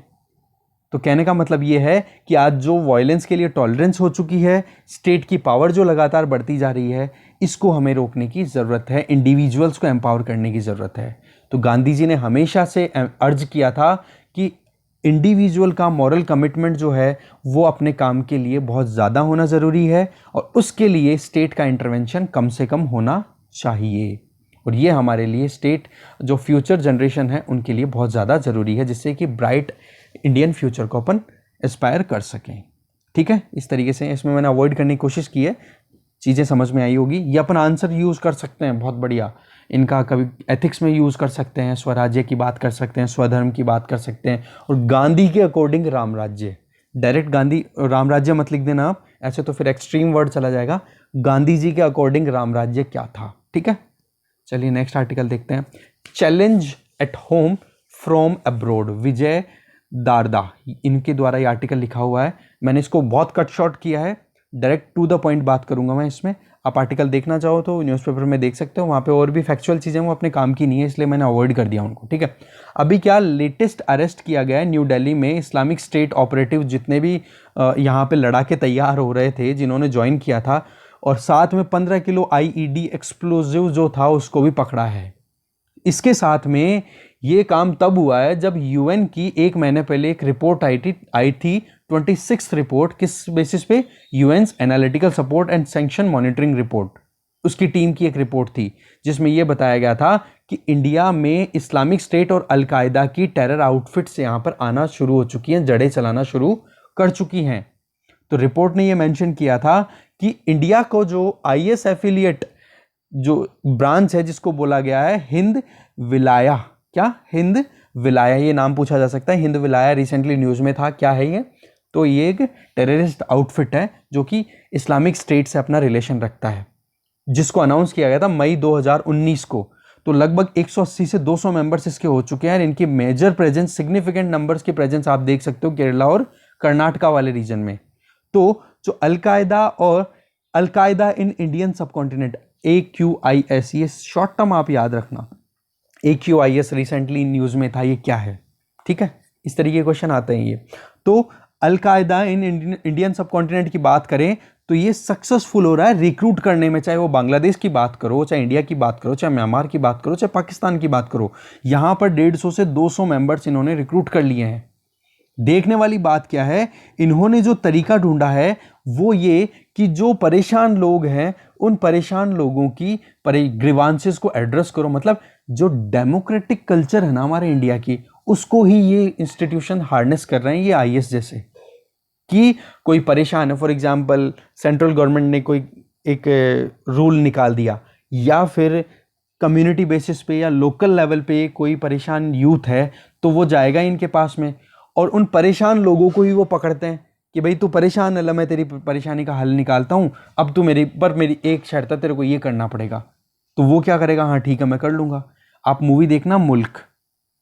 तो कहने का मतलब ये है कि आज जो वायलेंस के लिए टॉलरेंस हो चुकी है, स्टेट की पावर जो लगातार बढ़ती जा रही है, इसको हमें रोकने की ज़रूरत है, इंडिविजुअल्स को एम्पावर करने की ज़रूरत है। तो गांधी जी ने हमेशा से अर्ज किया था कि इंडिविजुअल का मॉरल कमिटमेंट जो है वो अपने काम के लिए बहुत ज़्यादा होना ज़रूरी है, और उसके लिए स्टेट का इंटरवेंशन कम से कम होना चाहिए। और ये हमारे लिए स्टेट जो फ्यूचर जनरेशन है उनके लिए बहुत ज़्यादा ज़रूरी है, जिससे कि ब्राइट इंडियन फ्यूचर को अपन एस्पायर कर सकें। ठीक है, इस तरीके से इसमें मैंने अवॉइड करने की कोशिश की है, चीज़ें समझ में आई होगी। ये अपन आंसर यूज़ कर सकते हैं, बहुत बढ़िया। इनका कभी एथिक्स में यूज़ कर सकते हैं, स्वराज्य की बात कर सकते हैं, स्वधर्म की बात कर सकते हैं, और गांधी के अकॉर्डिंग राम राज्य। डायरेक्ट गांधी राम राज्य मत लिख देना आप, ऐसे तो फिर एक्सट्रीम वर्ड चला जाएगा। गांधी जी के अकॉर्डिंग राम राज्य क्या था। ठीक है, चलिए नेक्स्ट आर्टिकल देखते हैं। Challenge at home from abroad, Vijay Darda, इनके द्वारा ये आर्टिकल लिखा हुआ है। मैंने इसको बहुत कट शॉर्ट किया है, डायरेक्ट टू द पॉइंट बात करूंगा मैं इसमें। आप आर्टिकल देखना चाहो तो न्यूज़पेपर में देख सकते हो, वहाँ पे और भी फैक्चुअल चीज़ें वो अपने काम की नहीं है, इसलिए मैंने अवॉइड कर दिया उनको। ठीक है, अभी क्या लेटेस्ट अरेस्ट किया गया है न्यू दिल्ली में, इस्लामिक स्टेट ऑपरेटिव जितने भी यहाँ पे लड़ाके तैयार हो रहे थे, जिन्होंने ज्वाइन किया था, और साथ में 15 किलो IED एक्सप्लोजिव जो था उसको भी पकड़ा है। इसके साथ में ये काम तब हुआ है जब UN की एक महीने पहले एक रिपोर्ट आई थी 26th रिपोर्ट, किस बेसिस पे? UN's analytical support and sanction monitoring report, उसकी टीम की एक रिपोर्ट थी, जिसमें यह बताया गया था कि इंडिया में इस्लामिक स्टेट और अलकायदा की टेरर आउटफिट्स यहाँ पर आना शुरू हो चुकी हैं, जड़ें चलाना शुरू कर चुकी हैं। तो रिपोर्ट ने यह मेंशन किया था कि इंडिया को जो IS एफिलिएट जो ब्रांच है, जिसको बोला गया है हिंद विलाया, क्या हिंद विलाया, ये नाम पूछा जा सकता है, हिंद विलाया रिसेंटली न्यूज़ में था, क्या है ये? तो ये एक टेररिस्ट आउटफिट है जो कि इस्लामिक स्टेट से अपना रिलेशन रखता है, जिसको अनाउंस किया गया था मई 2019 को। तो लगभग 180 से 200 मेंबर्स इसके हो चुके हैं। इनकी मेजर प्रेजेंस, सिग्निफिकेंट नंबर्स की प्रेजेंस आप देख सकते हो केरला और कर्नाटका वाले रीजन में। तो जो al Qaeda in Indian subcontinent, AQIS, ये शॉर्ट टर्म आप याद रखना, AQIS रिसेंटली न्यूज में था, ये क्या है? ठीक है, इस तरीके के क्वेश्चन आते हैं ये। तो अलकायदा इन इंडियन सबकॉन्टिनेंट की बात करें तो ये सक्सेसफुल हो रहा है रिक्रूट करने में, चाहे वो बांग्लादेश की बात करो, चाहे इंडिया की बात करो, चाहे म्यांमार की बात करो, चाहे पाकिस्तान की बात करो, यहाँ पर 150 से 200 मेंबर्स इन्होंने रिक्रूट कर लिए हैं। देखने वाली बात क्या है, इन्होंने जो तरीका ढूंढा है वो ये कि जो परेशान लोग हैं उन परेशान लोगों की ग्रीवांसेस को एड्रेस करो। मतलब जो डेमोक्रेटिक कल्चर है ना हमारे इंडिया की, उसको ही ये इंस्टीट्यूशन हार्नेस कर रहे हैं, ये IS जैसे। कि कोई परेशान है, फॉर एग्जांपल सेंट्रल गवर्नमेंट ने कोई एक रूल निकाल दिया, या फिर कम्युनिटी बेसिस पे या लोकल लेवल पे कोई परेशान यूथ है, तो वो जाएगा इनके पास में, और उन परेशान लोगों को ही वो पकड़ते हैं कि भाई तू परेशान है, ला मैं तेरी परेशानी का हल निकालता हूँ, अब तू मेरी एक शर्त है, तेरे को ये करना पड़ेगा। तो वो क्या करेगा? हाँ ठीक है, मैं कर लूँगा। आप मूवी देखना मुल्क,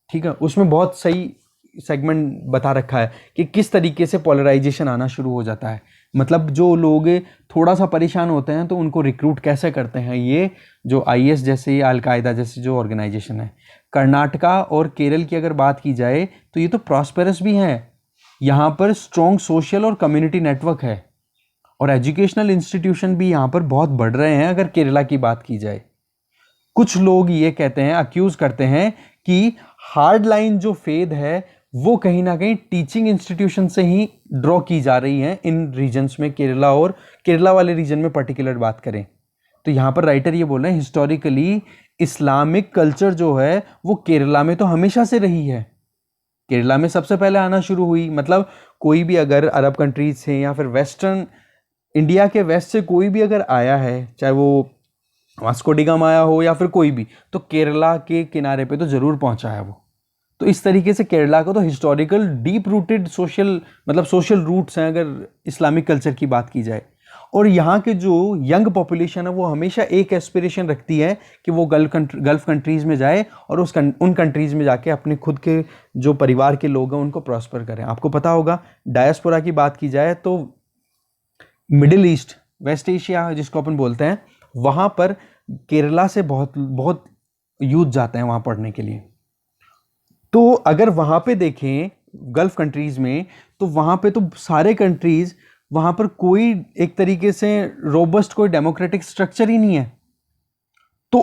ठीक है, उसमें बहुत सही सेगमेंट बता रखा है कि किस तरीके से पोलराइजेशन आना शुरू हो जाता है। मतलब जो लोग थोड़ा सा परेशान होते हैं तो उनको रिक्रूट कैसे करते हैं ये जो IS जैसे या अलकायदा जैसे जो ऑर्गेनाइजेशन है। कर्नाटका और केरल की अगर बात की जाए तो ये तो प्रॉस्पेरस भी हैं, यहाँ पर स्ट्रॉन्ग सोशल और कम्युनिटी नेटवर्क है, और एजुकेशनल इंस्टीट्यूशन भी यहाँ पर बहुत बढ़ रहे हैं। अगर केरला की बात की जाए, कुछ लोग ये कहते हैं, अक्यूज करते हैं कि हार्ड लाइन जो फेद है वो कहीं ना कहीं टीचिंग इंस्टीट्यूशन से ही ड्रॉ की जा रही है इन रीजन्स में, केरला और केरला वाले रीजन में पर्टिकुलर बात करें तो यहाँ पर राइटर ये बोल रहे हैं हिस्टोरिकली इस्लामिक कल्चर जो है वो केरला में तो हमेशा से रही है, केरला में सबसे पहले आना शुरू हुई। मतलब कोई भी अगर अरब कंट्रीज से या फिर वेस्टर्न इंडिया के वेस्ट से कोई भी अगर आया है, चाहे वो वास्को डी गामा आया हो या फिर कोई भी, तो केरला के किनारे पे तो जरूर पहुंचा है वो। तो इस तरीके से केरला को तो historical deep rooted social roots हैं अगर इस्लामिक कल्चर की बात की जाए। और यहाँ के जो यंग पॉपुलेशन है वो हमेशा एक एस्पिरेशन रखती है कि वो गल्फ कंट्रीज़ में जाए और उन कंट्रीज़ में जाके अपने खुद के जो परिवार के लोग हैं उनको प्रॉस्पर करें। आपको पता होगा डायस्पोरा की बात की जाए तो मिडिल ईस्ट, वेस्ट एशिया जिसको अपन बोलते हैं, वहाँ पर केरला से बहुत बहुत यूथ जाते हैं वहाँ पढ़ने के लिए। तो अगर वहाँ पे देखें गल्फ कंट्रीज़ में, तो वहाँ पे तो सारे कंट्रीज़, वहाँ पर कोई एक तरीके से रोबस्ट कोई डेमोक्रेटिक स्ट्रक्चर ही नहीं है। तो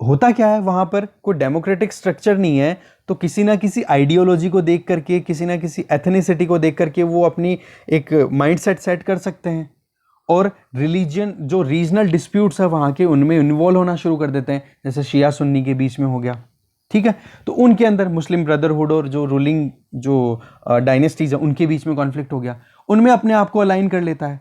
होता क्या है, वहाँ पर कोई डेमोक्रेटिक स्ट्रक्चर नहीं है तो किसी ना किसी आइडियोलॉजी को देख करके, किसी ना किसी एथनिसिटी को देख करके वो अपनी एक माइंडसेट सेट कर सकते हैं और रिलीजन जो रीजनल डिस्प्यूट्स है वहाँ के, उनमें इन्वॉल्व होना शुरू कर देते हैं, जैसे शिया सुन्नी के बीच में हो गया। ठीक है, तो उनके अंदर मुस्लिम ब्रदरहुड और जो रूलिंग जो डायनेस्टीज है उनके बीच में कॉन्फ्लिक्ट हो गया, उनमें अपने आप को अलाइन कर लेता है।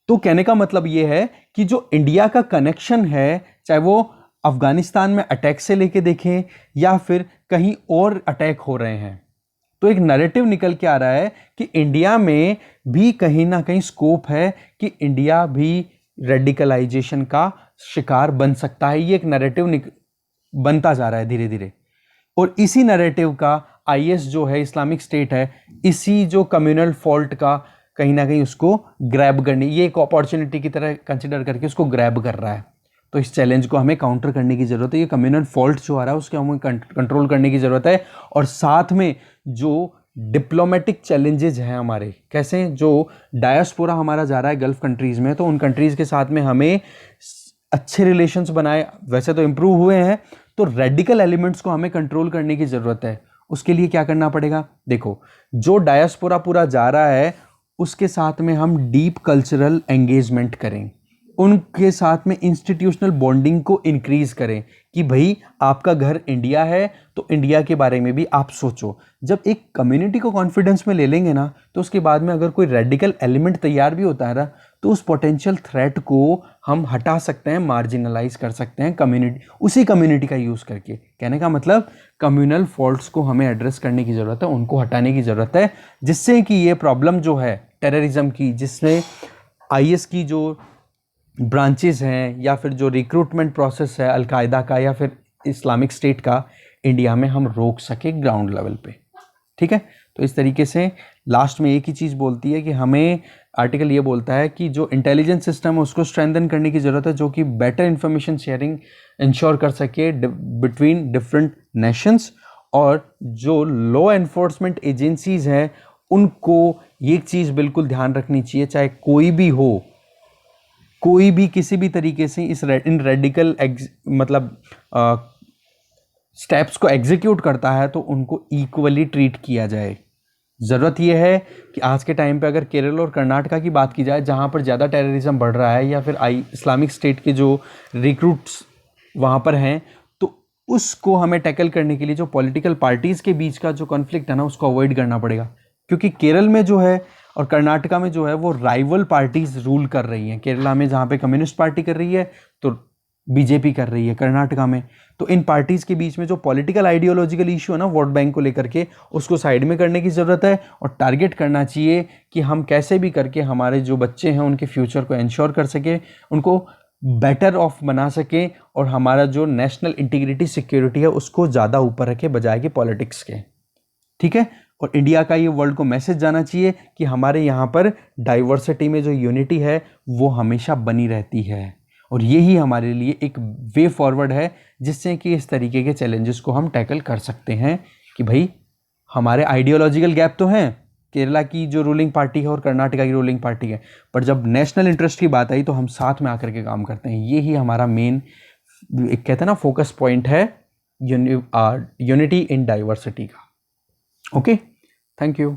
तो कहने का मतलब ये है कि जो इंडिया का कनेक्शन है, चाहे वो अफगानिस्तान में अटैक से लेके देखें या फिर कहीं और अटैक हो रहे हैं, तो एक नैरेटिव निकल के आ रहा है कि इंडिया में भी कहीं ना कहीं स्कोप है कि इंडिया भी रेडिकलाइजेशन का शिकार बन सकता है। ये एक नैरेटिव बनता जा रहा है धीरे धीरे, और इसी नैरेटिव का आईएस जो है, इस्लामिक स्टेट है, इसी जो कम्युनल फॉल्ट का कहीं ना कहीं उसको ग्रैब करने, ये एक अपॉर्चुनिटी की तरह कंसिडर करके उसको ग्रैब कर रहा है। तो इस चैलेंज को हमें काउंटर करने की ज़रूरत है। ये कम्युनल फॉल्ट जो आ रहा है उसके हमें कंट्रोल करने की ज़रूरत है, और साथ में जो डिप्लोमेटिक चैलेंजेज हैं हमारे, कैसे जो डायस्पोरा हमारा जा रहा है गल्फ कंट्रीज़ में, तो उन कंट्रीज़ के साथ में हमें अच्छे रिलेशंस बनाए, वैसे तो इम्प्रूव हुए हैं, तो रेडिकल एलिमेंट्स को हमें कंट्रोल करने की ज़रूरत है। उसके लिए क्या करना पड़ेगा, देखो जो डायस्पोरा पूरा जा रहा है उसके साथ में हम डीप कल्चरल एंगेजमेंट करें, उनके साथ में इंस्टीट्यूशनल बॉन्डिंग को इंक्रीज करें कि भाई आपका घर इंडिया है तो इंडिया के बारे में भी आप सोचो। जब एक कम्युनिटी को कॉन्फिडेंस में ले लेंगे ना, तो उसके बाद में अगर कोई रेडिकल एलिमेंट तैयार भी होता है ना, तो उस पोटेंशियल थ्रेट को हम हटा सकते हैं, मार्जिनलाइज कर सकते हैं कम्युनिटी, उसी कम्युनिटी का यूज़ करके। कहने का मतलब कम्युनल फॉल्ट्स को हमें एड्रेस करने की ज़रूरत है, उनको हटाने की ज़रूरत है, जिससे कि ये प्रॉब्लम जो है टेररिज्म की, जिसमें आईएस की जो ब्रांचेस हैं या फिर जो रिक्रूटमेंट प्रोसेस है अलकायदा का या फिर इस्लामिक स्टेट का, इंडिया में हम रोक सके ग्राउंड लेवल पे। ठीक है, तो इस तरीके से लास्ट में एक ही चीज़ बोलती है कि हमें, आर्टिकल ये बोलता है कि जो इंटेलिजेंस सिस्टम है उसको स्ट्रेंथन करने की ज़रूरत है, जो कि बेटर इंफॉर्मेशन शेयरिंग इंश्योर कर सके बिटवीन डिफरेंट नेशंस, और जो लॉ एनफोर्समेंट एजेंसीज हैं उनको ये चीज़ बिल्कुल ध्यान रखनी चाहिए, चाहे कोई भी हो, कोई भी किसी भी तरीके से इन रेडिकल मतलब स्टेप्स को एग्जीक्यूट करता है तो उनको इक्वली ट्रीट किया जाए। ज़रूरत यह है कि आज के टाइम पे अगर केरल और कर्नाटका की बात की जाए, जहाँ पर ज़्यादा टेररिज्म बढ़ रहा है या फिर इस्लामिक स्टेट के जो रिक्रूट्स वहाँ पर हैं, तो उसको हमें टैकल करने के लिए जो पॉलिटिकल पार्टीज़ के बीच का जो कॉन्फ्लिक्ट है ना, उसको अवॉइड करना पड़ेगा। क्योंकि केरल में जो है और कर्नाटका में जो है वो राइवल पार्टीज रूल कर रही हैं। केरला में जहाँ पे कम्युनिस्ट पार्टी कर रही है तो बीजेपी कर रही है कर्नाटका में। तो इन पार्टीज के बीच में जो पॉलिटिकल आइडियोलॉजिकल इशू है ना वोट बैंक को लेकर के, उसको साइड में करने की ज़रूरत है और टारगेट करना चाहिए कि हम कैसे भी करके हमारे जो बच्चे हैं उनके फ्यूचर को इंश्योर कर सके, उनको बेटर ऑफ बना सकें और हमारा जो नेशनल इंटीग्रिटी सिक्योरिटी है उसको ज़्यादा ऊपर रखे बजाय कि पॉलिटिक्स के। ठीक है, और इंडिया का ये वर्ल्ड को मैसेज जाना चाहिए कि हमारे यहाँ पर डाइवर्सिटी में जो यूनिटी है वो हमेशा बनी रहती है, और यही हमारे लिए एक वे फॉरवर्ड है जिससे कि इस तरीके के चैलेंजेस को हम टैकल कर सकते हैं। कि भाई हमारे आइडियोलॉजिकल गैप तो हैं, केरला की जो रूलिंग पार्टी है और कर्नाटका की रूलिंग पार्टी है, पर जब नेशनल इंटरेस्ट की बात आई तो हम साथ में आकर के काम करते हैं। यही हमारा मेन एक कहते हैं ना फोकस पॉइंट है यूनिटी इन डाइवर्सिटी का। Okay, thank you.